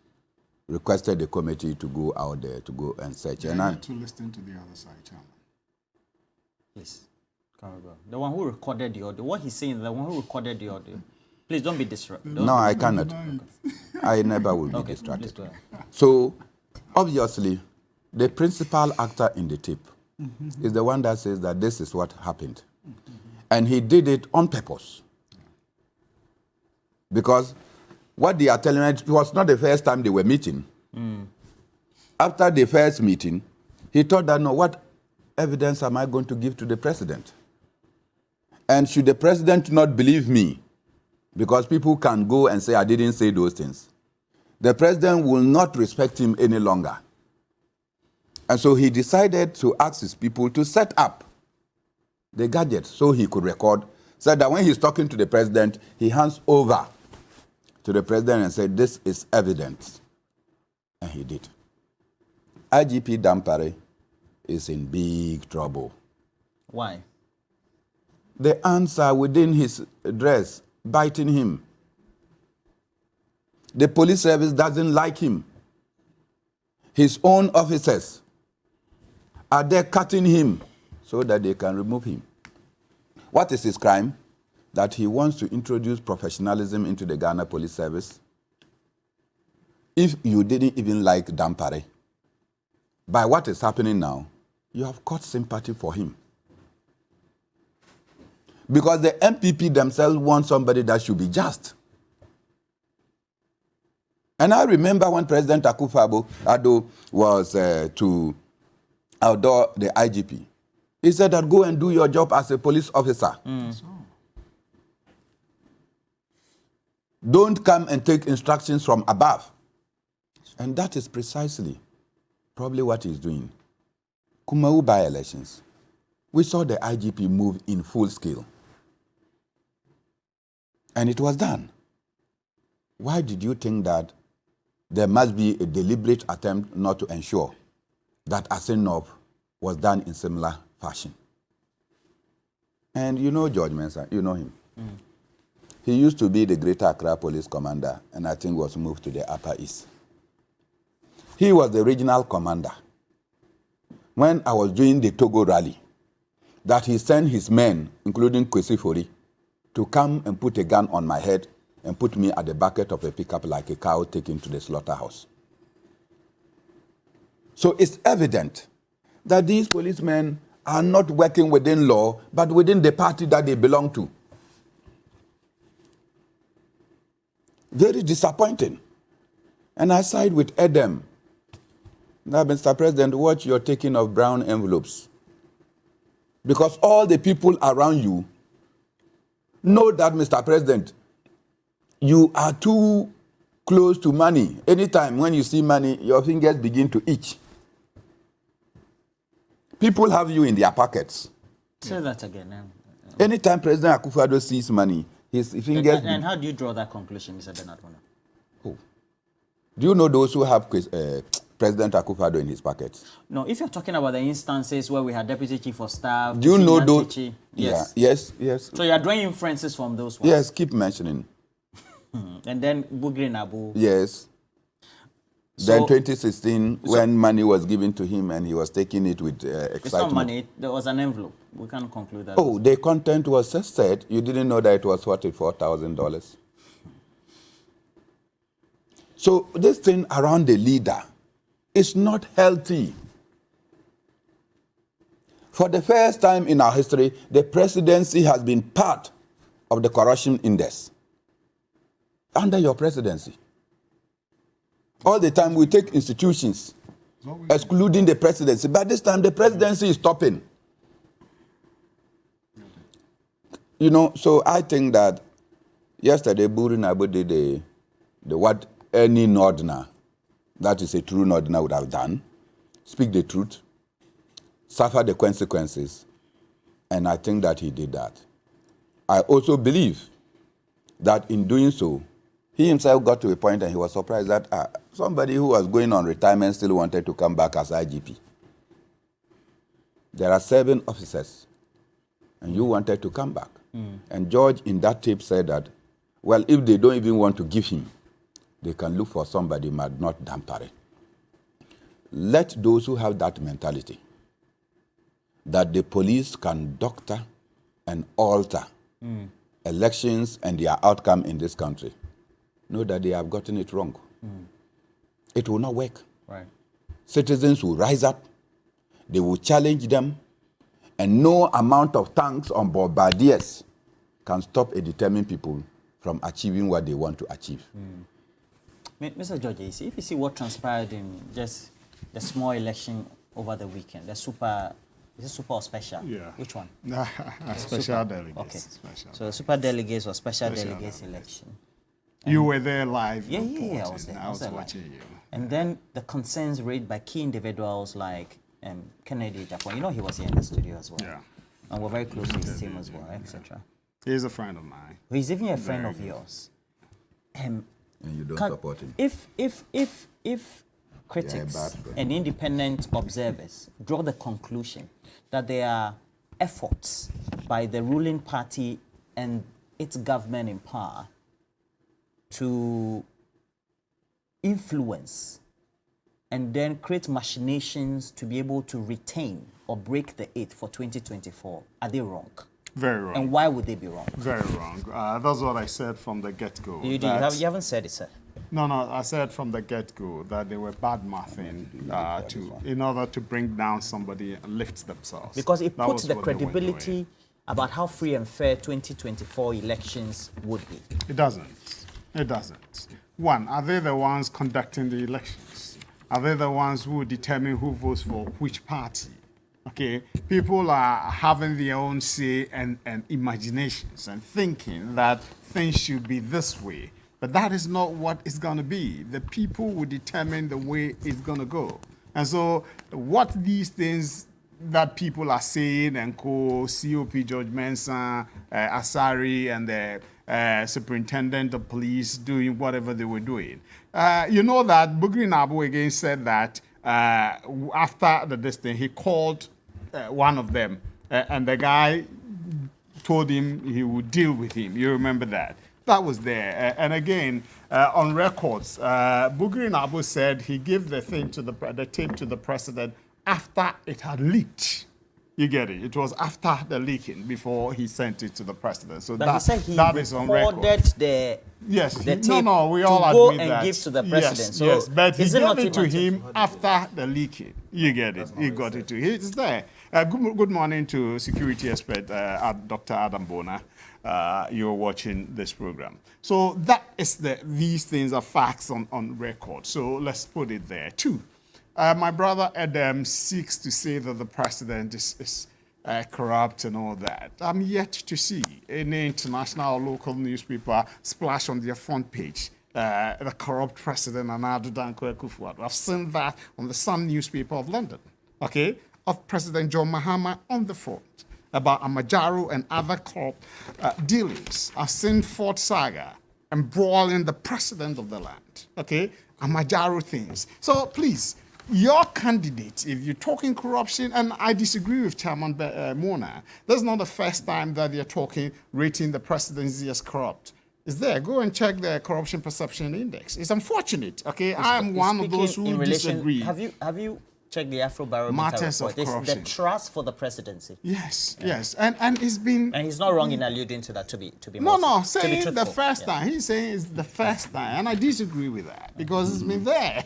requested the committee to go out there to go and search. Yeah, And I need to listen to the other side, Chairman. Please, the one who recorded the audio. What he's saying, the one who recorded the audio. Please don't be distracted. no, I cannot. I never will be Okay, distracted. please go ahead. So, obviously, the principal actor in the tape is the one that says that this is what happened. And he did it on purpose. Because what they are telling us, it was not the first time they were meeting. After the first meeting, he thought that, no, what evidence am I going to give to the president? And should the president not believe me, because people can go and say, I didn't say those things, the president will not respect him any longer. And so he decided to ask his people to set up the gadget so he could record, so that when he's talking to the president, he hands over to the president and said, this is evidence. And he did. IGP Dampare is in big trouble. Why? The ants are within his dress, biting him. The police service doesn't like him. His own officers are there cutting him so that they can remove him. What is his crime? That he wants to introduce professionalism into the Ghana Police Service. If you didn't even like Dampare, by what is happening now, you have caught sympathy for him. Because the MPP themselves want somebody that should be just. And I remember when President Akufo-Addo was to outdoor the IGP, he said that go and do your job as a police officer. Don't come and take instructions from above. And that is precisely probably what he's doing. Kumau by-elections, we saw the IGP move in full scale. And it was done. Why did you think that there must be a deliberate attempt not to ensure that Asenov was done in similar fashion? And you know George Mensah, you know him. He used to be the Greater Accra Police Commander, and I think was moved to the Upper East. He was the regional commander. When I was doing the Togo rally, that he sent his men, including Kwesi Fori, to come and put a gun on my head and put me at the bucket of a pickup like a cow taken to the slaughterhouse. So it's evident that these policemen are not working within law, but within the party that they belong to. Very disappointing. And I side with Edem. Now, Mr. President, watch your taking of brown envelopes. Because all the people around you know that, Mr. President, you are too close to money. Anytime when you see money, your fingers begin to itch. People have you in their pockets. Say that again. Anytime President Akufo-Addo sees money, his fingers... And how do you draw that conclusion, Mr. Bernard? Oh. Do you know those who have President Akufo-Addo in his pockets? No, if you're talking about the instances where we had Deputy Chief of Staff... Do you know those? Yes. Yeah. Yes. So you're drawing inferences from those ones? Yes, keep mentioning. And then Bugri Naabu. Yes. So, then 2016, when money was given to him and he was taking it with excitement. It's not money, there was an envelope. We can't conclude that. Oh, the content was just said. You didn't know that it was $44,000. So this thing around the leader is not healthy. For the first time in our history, the presidency has been part of the corruption index. Under your presidency. All the time we take institutions, excluding the presidency. But this time the presidency is stopping. You know, so I think that yesterday Bugri Naabu did the what any Northerner, that is a true Northerner, would have done. Speak the truth, suffer the consequences, and I think that he did that. I also believe that in doing so, He himself got to a point and he was surprised that somebody who was going on retirement still wanted to come back as IGP. There are 7 officers, and you wanted to come back. And George, in that tape, said that, well, if they don't even want to give him, they can look for somebody, but not Dampare. Let those who have that mentality, that the police can doctor and alter elections and their outcome in this country, know that they have gotten it wrong. It will not work. Right. Citizens will rise up, they will challenge them, and no amount of tanks on bombardiers can stop a determined people from achieving what they want to achieve. Mr. George, if you see what transpired in just the small election over the weekend, the super, is it super or special? Yeah. Which one? Special delegates. Okay. Special. So the super delegates or special delegates election. You were there live. Yeah, reporting. I was there. I was there watching live. you. And then the concerns raised by key individuals like Kennedy Japan. You know, he was here in the studio as well. Yeah. And we're very close to his team as well, etc. He's a friend of mine. He's even a friend of yours. And you don't support him. If critics bad friend. and independent observers draw the conclusion that there are efforts by the ruling party and its government in power to influence and then create machinations to be able to retain or break the 8 for 2024, are they wrong? Very wrong. And why would they be wrong? Very wrong. That's what I said from the get-go. You haven't said it, sir. No, I said from the get-go that they were bad mouthing in order to bring down somebody and lift themselves. Because it That puts was the what they were doing. credibility about how free and fair 2024 elections would be. It doesn't. It doesn't. One, are they the ones conducting the elections? Are they the ones who determine who votes for which party? Okay, people are having their own say and imaginations and thinking that things should be this way. But that is not what it's going to be. The people will determine the way it's going to go. And so what these things that people are saying and COP George Mensah, Asari, and the superintendent of police doing whatever they were doing. You know that Bugri Naabu again said that after this thing, he called one of them, and the guy told him he would deal with him. You remember that? That was there. And again, on records, Bugri Naabu said he gave the thing to the tape to the president after it had leaked. You get it? It was after the leaking before he sent it to the president. So But he said he that is on record. recorded the Yes, the no, tape we to all go admit and that. give to the president. Yes, So yes, but he is it gave not it to imagine- him after the leaking. You get it? He got it to him. It's there. Good morning to security expert Dr. Adam Bona. You're watching this program. So that is these things are facts on record. So let's put it there. Two, my brother Adam seeks to say that the president is corrupt and all that. I'm yet to see any international or local newspaper splash on their front page the corrupt president Naabu Danko Akufo-Addo. I've seen that on the Sun newspaper of London, okay, of President John Mahama on the front about Amajaro and other corrupt dealings. I've seen Fort Saga embroiling the president of the land, okay, Amajaro things. So please, your candidate, if you're talking corruption, and I disagree with Chairman Mona, that's not the first time that they're talking, rating the presidency as corrupt. It's there. Go and check the Corruption Perception Index. It's unfortunate, okay? I am one of those who disagree. Have you checked the Afrobarometer Matters report? of corruption. The trust for the presidency. Yes, yes. And it's been... And he's not wrong in alluding to that, to be No, most- to be saying the truthful. first Yeah. time. He's saying it's the first time. And I disagree with that because it's been there.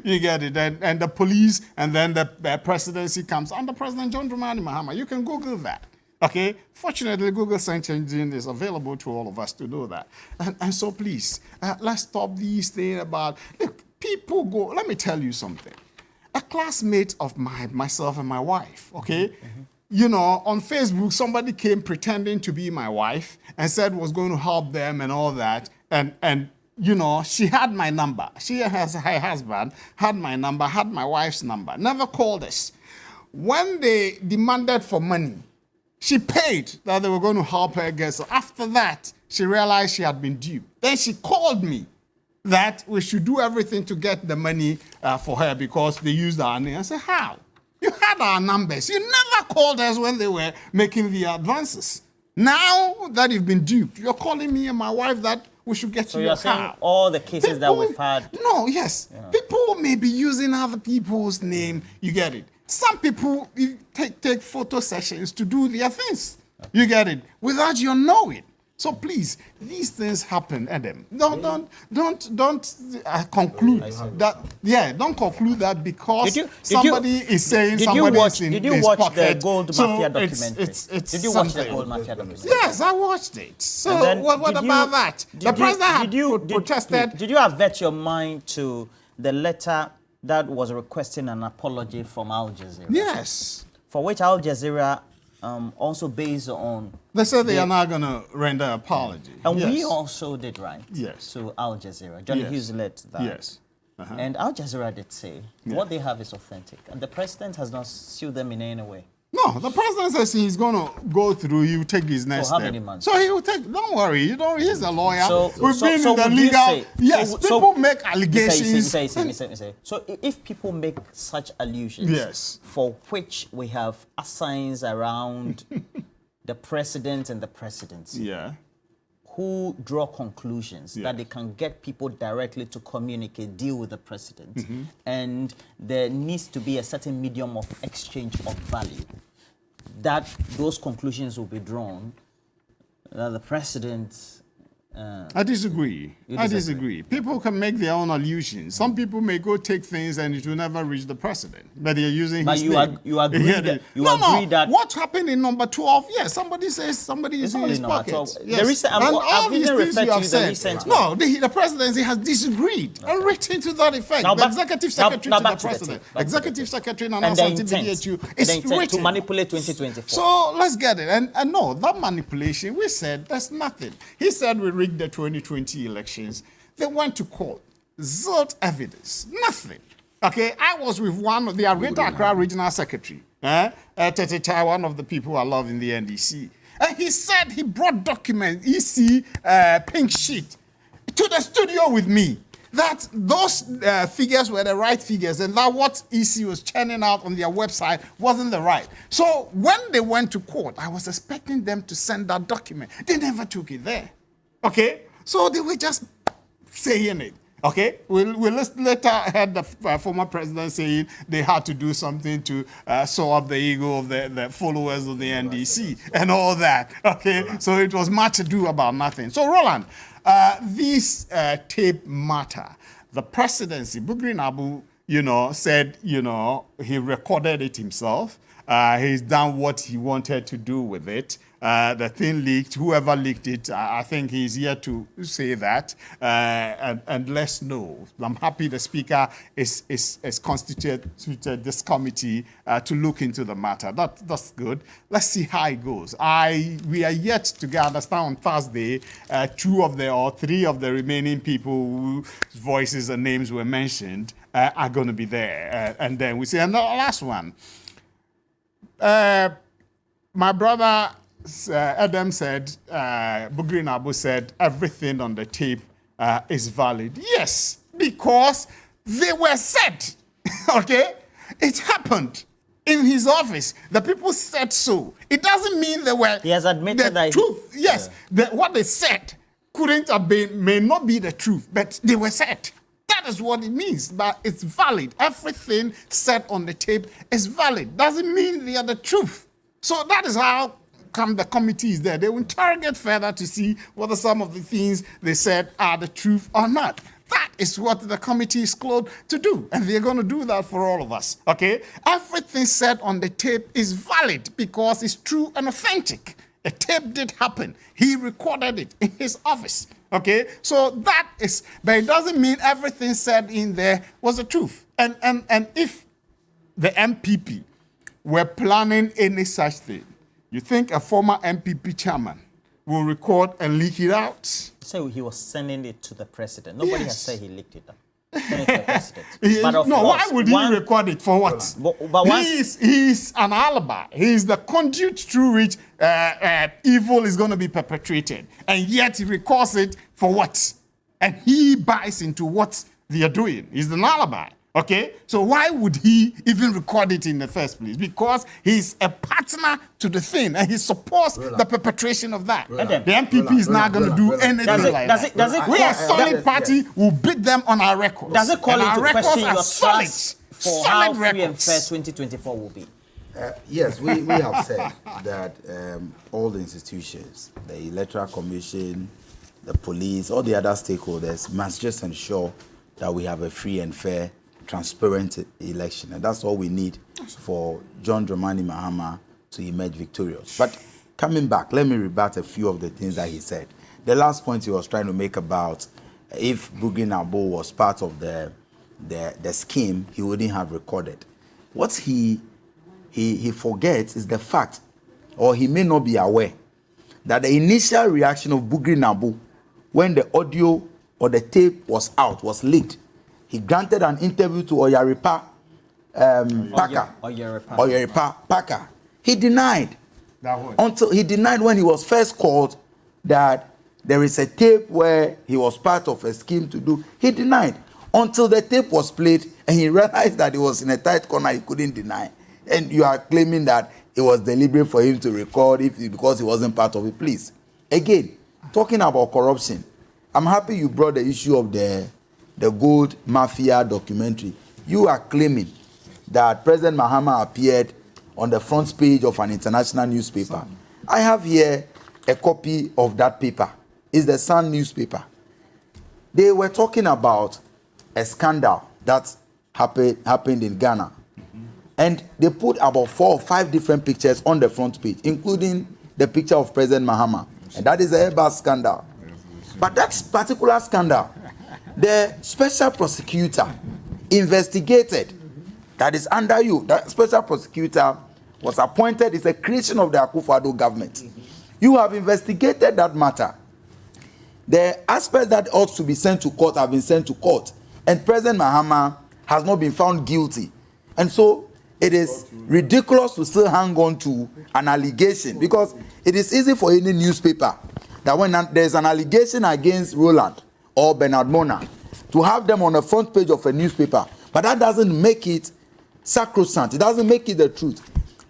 You get it? And the police and then the presidency comes under President John Dramani Mahama. You can Google that. Okay? Fortunately, Google search engine is available to all of us to do that. And so please, let's stop these things about... Look, people go... Let me tell you something. A classmate of myself and my wife, okay? You know, on Facebook, somebody came pretending to be my wife and said was going to help them and all that. And you know, she had my number. She has her husband, had my number, had my wife's number, never called us. When they demanded for money, She paid that they were going to help her get. So after that, she realized she had been duped. Then she called me that we should do everything to get the money for her because they used our name. I said, how? You had our numbers. You never called us when they were making the advances. Now that you've been duped, you're calling me and my wife that we should get So you you're your saying car. all the cases that we've had. No, yes. Yeah. People may be using other people's name. You get it. Some people take photo sessions to do their things. You get it without you knowing. So please, these things happen, Adam. Don't conclude that. Yeah, don't conclude that because somebody is saying somebody is in his pocket. Did you watch the Gold Mafia documentary? Did you watch the Gold Mafia documentary? Yes, I watched it. So what about that? The president protested. Did you avert your mind to the letter that was requesting an apology from Al Jazeera? Yes. For which Al Jazeera also based on... They said they are not going to render apology. And we also did write yes. to Al Jazeera. Johnny Hughes led that. Yes. And Al Jazeera did say what they have is authentic. And the president has not sued them in any way. No, the president says he's going to go through, he will take his next step. How many months? So he will take, don't worry, he's a lawyer. So, We've been in the legal, yes, people make allegations. So if people make such allusions for which we have assigns around the president and the presidency, who draw conclusions that they can get people directly to communicate, deal with the president, and there needs to be a certain medium of exchange of value, that those conclusions will be drawn, that the president... I disagree. I disagree. People can make their own allusions. Some people may go take things and it will never reach the president, but they're using his name. You agree that... What happened in number 12? Yes, somebody says somebody is in his pocket. Yes. I've even referred to the recent one. No, the presidency has disagreed and written to that effect. The executive secretary to the president. Executive secretary Nana Santi-Diatu is written. To manipulate 2024. So let's get it. And no, that manipulation, we said there's nothing. He said we rigged the 2020 elections. They went to court. Zilch evidence. Nothing. Okay, I was with one of the Greater Accra Regional Secretary, Tete, one of the people I love in the NDC. And he said he brought documents, EC pink sheet, to the studio with me. That those figures were the right figures and that what EC was churning out on their website wasn't the right. So when they went to court, I was expecting them to send that document. They never took it there. Okay? So they were just saying it. Okay? We later heard the former president saying they had to do something to sow up the ego of the followers of the NDC and all that. Okay? So it was much ado about nothing. So Roland, this tape matter. The presidency, Bugri Naabu, said, he recorded it himself. He's done what he wanted to do with it. The thing leaked. Whoever leaked it, I think he's here to say that and let's know. I'm happy the speaker is constituted this committee to look into the matter. That's good. Let's see how it goes. We are yet to understand on Thursday 3 of the remaining people whose voices and names were mentioned are going to be there, and then we see. And the last one. My brother Adam said, Bugri Naabu said, everything on the tape is valid. Yes, because they were said. Okay? It happened in his office. The people said so. It doesn't mean they were... He has admitted that... Truth. Yes, what they said couldn't have been, may not be the truth, but they were said. That is what it means, but it's valid. Everything said on the tape is valid. Doesn't mean they are the truth. So that is how come the committee is there. They will interrogate further to see whether some of the things they said are the truth or not. That is what the committee is called to do, and they're going to do that for all of us, okay? Everything said on the tape is valid because it's true and authentic. A tape did happen. He recorded it in his office. Okay, so that is, but it doesn't mean everything said in there was the truth. And if the MPP were planning any such thing, you think a former MPP chairman will record and leak it out? So he was sending it to the president. Nobody has said he leaked it out. Why would he record it? For what? But he's an alibi. He's the conduit through which evil is going to be perpetrated. And yet he records it for what? And he buys into what they are doing. He's an alibi. Okay? So why would he even record it in the first place? Because he's a partner to the thing and he supports the perpetration of that. The MPP is not going to do anything like that. We are a solid party. We'll beat them on our records. Does it call into question your solid, trust for how solid free and fair records. 2024 will be? Yes, we have said that all the institutions, the Electoral Commission, the police, all the other stakeholders must just ensure that we have a free and fair, transparent election. And that's all we need for John Dramani Mahama to emerge victorious. But coming back, let me rebut a few of the things that he said. The last point he was trying to make about if Bugri Naabu was part of the scheme, he wouldn't have recorded. What he forgets is the fact, or he may not be aware, that the initial reaction of Bugri Naabu when the audio or the tape was out, was leaked. He granted an interview to Oyaripa Parker. He denied. Until he denied when he was first called that there is a tape where he was part of a scheme to do. He denied until the tape was played and he realized that he was in a tight corner he couldn't deny. And you are claiming that it was deliberate for him to record because he wasn't part of it. Please. Again, talking about corruption, I'm happy you brought the issue of the gold mafia documentary. You are claiming that President Mahama appeared on the front page of an international newspaper. I have here a copy of that paper. It's the Sun newspaper. They were talking about a scandal that happened in Ghana. And they put about 4 or 5 different pictures on the front page, including the picture of President Mahama. And that is the Airbus scandal. But that particular scandal, the special prosecutor investigated, that is under you. That special prosecutor was appointed. It's a creation of the Akufo-Addo government. You have investigated that matter. The aspects that ought to be sent to court have been sent to court. And President Mahama has not been found guilty. And so it is ridiculous to still hang on to an allegation, because it is easy for any newspaper that when there's an allegation against Roland or Bernard Mona to have them on the front page of a newspaper. But that doesn't make it sacrosanct. It doesn't make it the truth.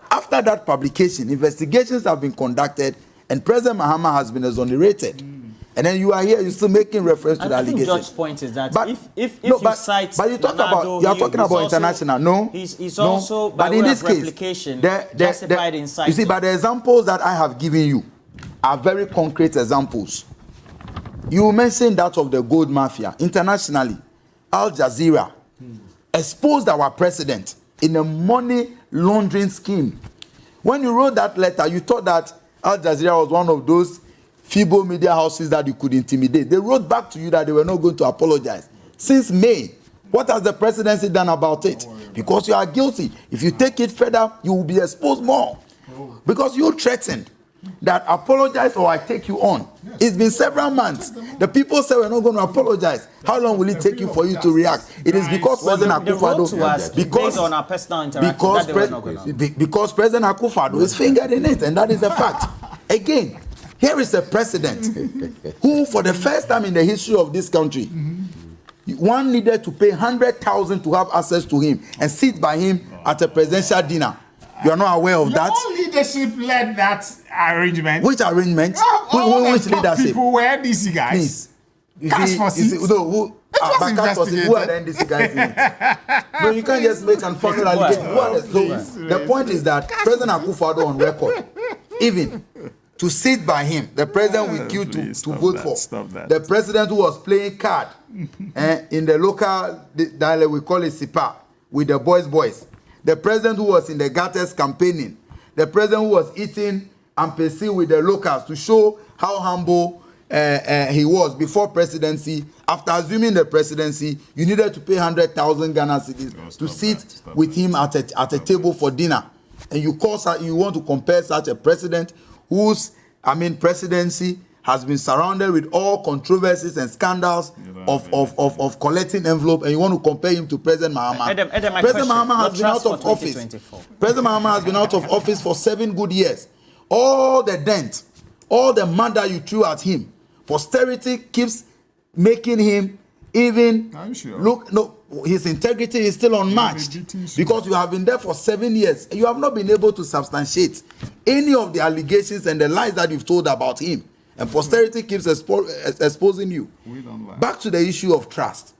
After that publication, investigations have been conducted and President Mahama has been exonerated. And then you are here, you're still making reference to the allegation. I think George's point is that but, if you cite but you talk about, you are talking about international. No, he's also by but in way this of case, replication justified in citing. You see, but the examples that I have given you are very concrete examples. You mentioned that of the gold mafia. Internationally, Al Jazeera exposed our president in a money laundering scheme. When you wrote that letter, you thought that Al Jazeera was one of those feeble media houses that you could intimidate. They wrote back to you that they were not going to apologize. Since May, what has the presidency done about it? Because you are guilty. If you take it further, you will be exposed more. Because you threatened that apologize or I take you on. It's been several months. The people say we're not going to apologize. How long will it take you for you to react? It is because President Akufo-Addo, based on our personal interaction, because President Akufo-Addo is fingered in it, and that is a fact. Again, here is a president who, for the first time in the history of this country, one needed to pay 100,000 to have access to him and sit by him at a presidential dinner. You are not aware of that? Your leadership led that arrangement. Which arrangement? Which leadership? People were NDC guys. Please. Who are the NDC guys in it? No, you can't just make an formal allegation. The point is that President Akufo-Addo on record, even to sit by him, the president with you to vote for. The president who was playing card in the local dialect, we call it SIPA, with the boys. The president who was in the gutters campaigning. The president who was eating ampesi with the locals to show how humble he was before presidency. After assuming the presidency, you needed to pay 100,000 Ghana cedis to sit with him at a table for dinner. And you want to compare such a president whose presidency has been surrounded with all controversies and scandals of collecting envelope, and you want to compare him to President Mahama. President Mahama has been out of office. President Mahama has been out of office for 7 good years. All the dent, all the murder you threw at him, posterity keeps making him even look. No, his integrity is still unmatched because you have been there for 7 years. You have not been able to substantiate any of the allegations and the lies that you've told about him. And posterity keeps exposing you. Back to the issue of trust.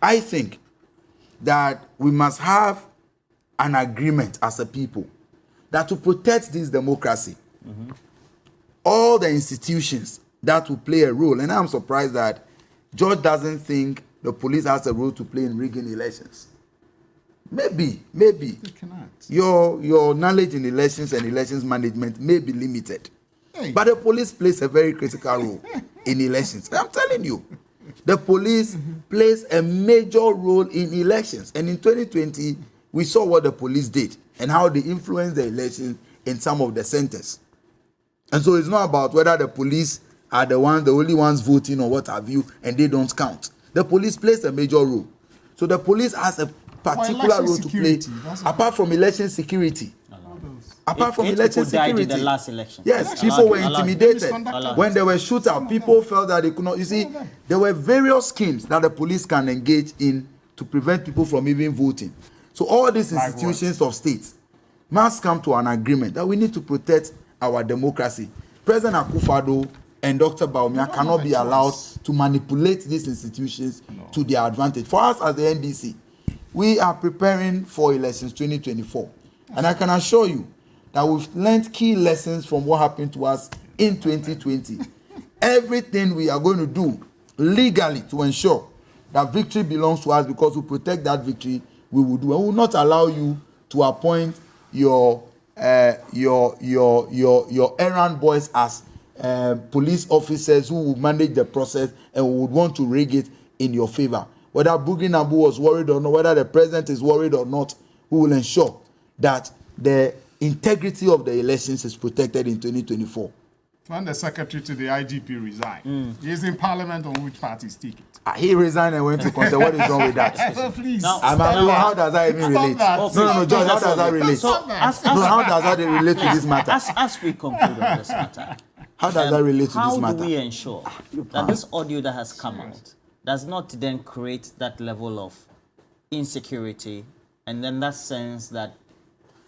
I think that we must have an agreement as a people that to protect this democracy, all the institutions that will play a role, and I'm surprised that George doesn't think the police has a role to play in rigging elections. Maybe. They cannot. Your knowledge in elections and elections management may be limited. But the police plays a very critical role in elections. I'm telling you, the police plays a major role in elections. And in 2020, we saw what the police did and how they influenced the elections in some of the centers. And so it's not about whether the police are the only ones voting or what have you, and they don't count. The police plays a major role. So the police has a particular role to play, apart from election security. Apart from election security, in the last election. Yes, people were intimidated. When there were shootouts, people felt that they could not. You see, there were various schemes that the police can engage in to prevent people from even voting. So all these institutions of states must come to an agreement that we need to protect our democracy. President Akufo-Addo and Dr. Bawumia cannot be allowed to manipulate these institutions to their advantage. For us as the NDC, we are preparing for elections 2024. And I can assure you that we've learned key lessons from what happened to us in 2020. Everything we are going to do legally to ensure that victory belongs to us, because we protect that victory, we will do. And we will not allow you to appoint your errand boys as police officers who will manage the process and would want to rig it in your favor. Whether Bugri Naabu was worried or not, whether the president is worried or not, we will ensure that the integrity of the elections is protected in 2024. When the secretary to the IGP resigned, he's in parliament on which party's ticket? He resigned and went to contest. What is wrong with that? So please. How does that even relate? No, George, how does that relate? How does that relate to this matter? As we conclude on this matter, how does that relate to this matter? How do we ensure that this audio that has come out does not then create that level of insecurity, and then that sense that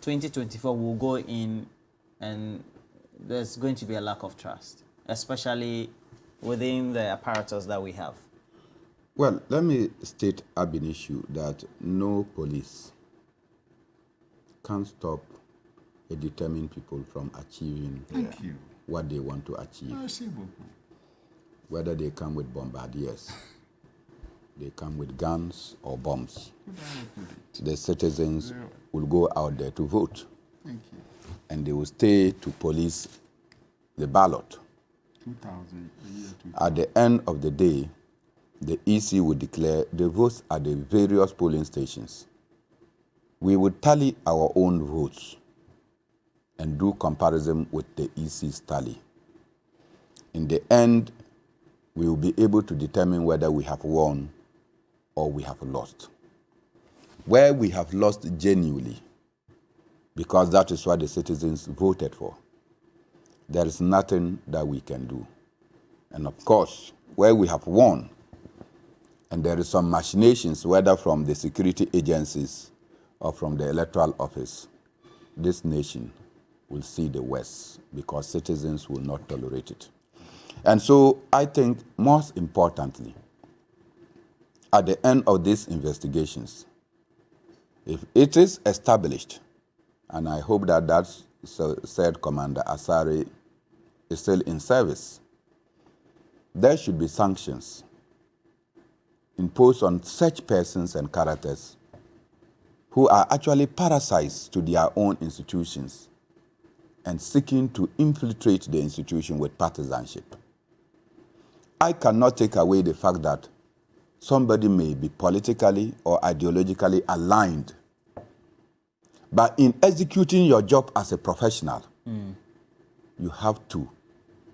2024 will go in and there's going to be a lack of trust, especially within the apparatus that we have? Well, let me state ab initio that no police can stop a determined people from achieving what they want to achieve. Whether they come with bombardiers, they come with guns or bombs. The citizens will go out there to vote. And they will stay to police the ballot. At the end of the day, the EC will declare the votes at the various polling stations. We will tally our own votes and do comparison with the EC's tally. In the end, we will be able to determine whether we have won or we have lost. Where we have lost genuinely, because that is what the citizens voted for, there is nothing that we can do. And of course, where we have won, and there is some machinations, whether from the security agencies or from the electoral office, this nation will see the worst, because citizens will not tolerate it. And so I think most importantly, at the end of these investigations, if it is established, and I hope that that said Commander Asare is still in service, there should be sanctions imposed on such persons and characters who are actually parasites to their own institutions and seeking to infiltrate the institution with partisanship. I cannot take away the fact that somebody may be politically or ideologically aligned, but in executing your job as a professional, you have to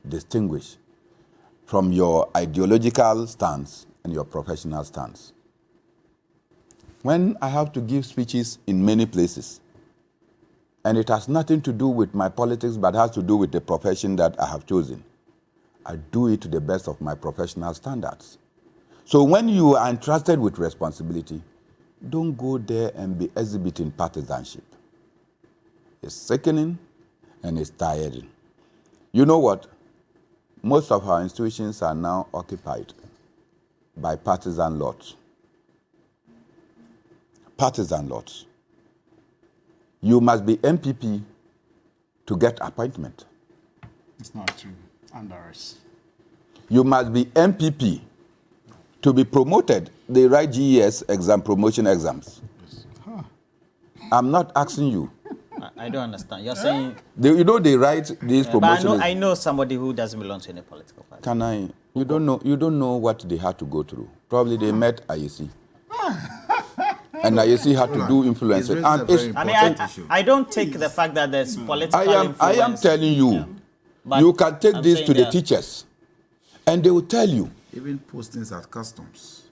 distinguish from your ideological stance and your professional stance. When I have to give speeches in many places, and it has nothing to do with my politics, but has to do with the profession that I have chosen, I do it to the best of my professional standards. So when you are entrusted with responsibility, don't go there and be exhibiting partisanship. It's sickening and it's tiring. You know what? Most of our institutions are now occupied by partisan lots. Partisan lots. You must be MPP to get appointment. It's not true. Under us. You must be MPP to be promoted. They write GES exam, promotion exams. Yes. Huh. I'm not asking you. I don't understand. You're saying... You know they write these promotion But I know somebody who doesn't belong to any political party. Can I? You don't know what they had to go through. Probably they met IEC. And IEC had to do influence. And I don't take the fact that there's political influence. I am telling you, you can take this to the teachers, and they will tell you Even postings at customs.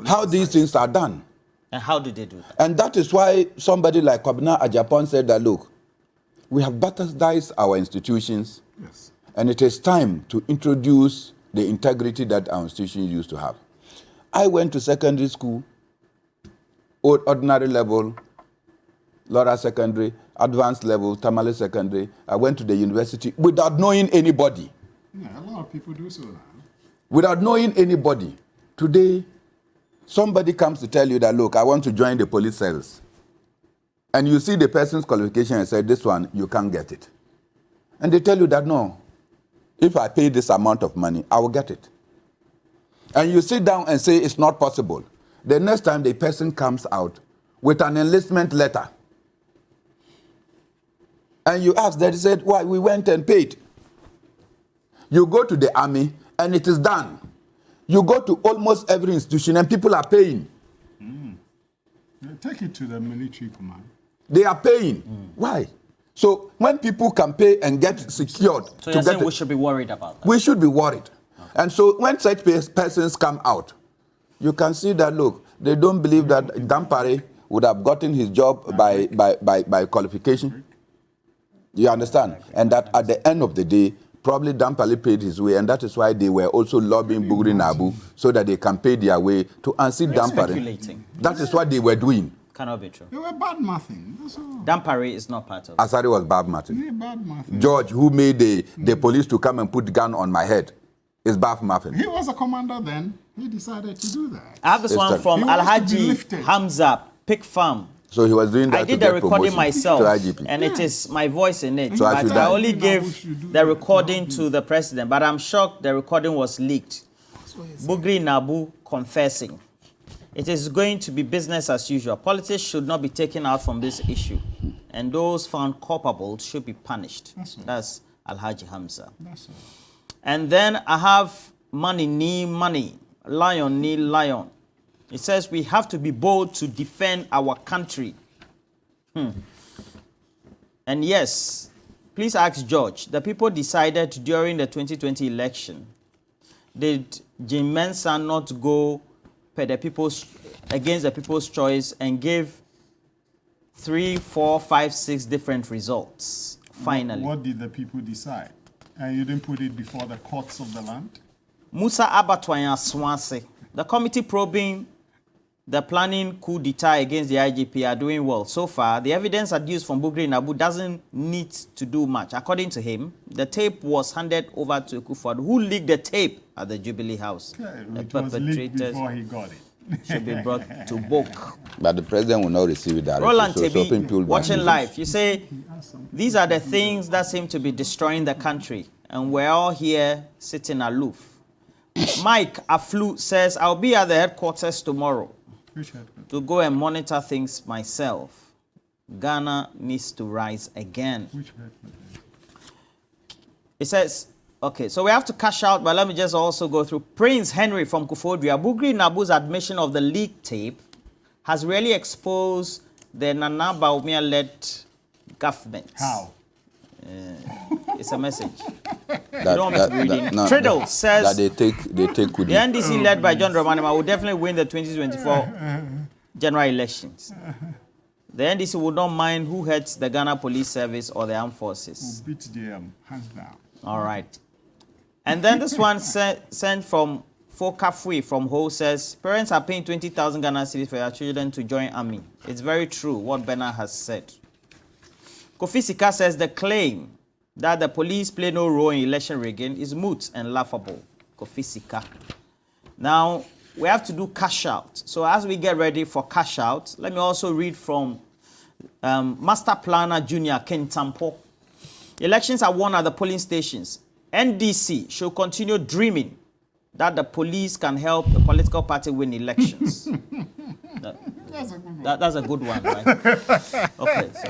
how these things are done. And how do they do that? And that is why somebody like Kwabena Agyapong said that, look, we have bastardized our institutions, Yes. and it is time to introduce the integrity that our institutions used to have. I went to secondary school, ordinary level, lower secondary, advanced level, Tamale secondary. I went to the university without knowing anybody. Yeah, a lot of people do so now. Without knowing anybody. Today, somebody comes to tell you that, look, I want to join the police cells. And you see the person's qualification and say, this one, you can't get it. And they tell you that, no, if I pay this amount of money, I will get it. And you sit down and say, it's not possible. The next time the person comes out with an enlistment letter, and you ask, they said, why, we went and paid. You go to the army, and it is done. You go to almost every institution, and people are paying. Take it to the military command. They are paying. Why? So when people can pay and get secured, So you're saying we should be worried about that? we should be worried. Okay. And so when such persons come out, you can see that, look, they don't believe that Dampare would have gotten his job by qualification. You understand? And that at the end of the day, probably Dampale paid his way, and that is why they were also lobbying Bugri Naabu so that they can pay their way to unseat Dampare. Speculating. That is what they were doing. Cannot be true. They were bad mouthing. That's all. Dampare is not part of it. Asari was Bab Martin. They were bad mouthing. George, who made the police to come and put gun on my head, is Baf Muffin. He was a commander then. He decided to do that. I have this one from He wants to be Alhaji lifted. Hamza, Pig Farm. So he was doing that I did to the get recording promotion myself, to IGP. and it is my voice in it. So I But should I die. only Naabu gave should do the that. recording to the president, but I'm shocked the recording was leaked. Bugri Naabu confessing. It is going to be business as usual. Politics should not be taken out from this issue, and those found culpable should be punished. That's Alhaji Hamza. That's all. And then I have money, need money, lion, need lion. It says we have to be bold to defend our country. And yes, please ask George, the people decided during the 2020 election, did Jim Mensah not go against the people's choice and give 3, 4, 5, 6 different results, finally? What did the people decide? And you didn't put it before the courts of the land? Musa Abatwayan Swansea, the committee probing the planning coup d'etat against the IGP are doing well. So far, the evidence adduced from Bugri Naabu doesn't need to do much. According to him, the tape was handed over to Akufo-Addo, who leaked the tape at the Jubilee House. Okay, The it was leaked perpetrators before he got it. should be brought to book. But the president will not receive it directly. Roland so people Tebi, will watching ban it. live, you say, these are the things that seem to be destroying the country, and we're all here sitting aloof. Mike Aflu says, I'll be at the headquarters tomorrow Which headquarters? to go and monitor things myself. Ghana needs to rise again. Which headquarters? It says, okay, so we have to cash out, but let me just also go through. Prince Henry from Kufodria. Bugri Naabu's admission of the leaked tape has really exposed the Nana Bawumia-led government. How? It's a message. You don't want me to be reading. Triddle says that they take the NDC led by John Dramani will definitely win the 2024 general elections. The NDC would not mind who heads the Ghana Police Service or the armed forces. We'll beat them, hands down. All right. And then this one sent from Fokafui from Ho says, parents are paying 20,000 Ghana cedis for their children to join army. It's very true what Bernard has said. Kofi Sika says the claim that the police play no role in election rigging is moot and laughable. Kofi Sika. Now, we have to do cash out. So as we get ready for cash out, let me also read from Master Planner Junior Ken Tampo. Elections are won at the polling stations. NDC should continue dreaming that the police can help the political party win elections. That's a good one, right? Okay. So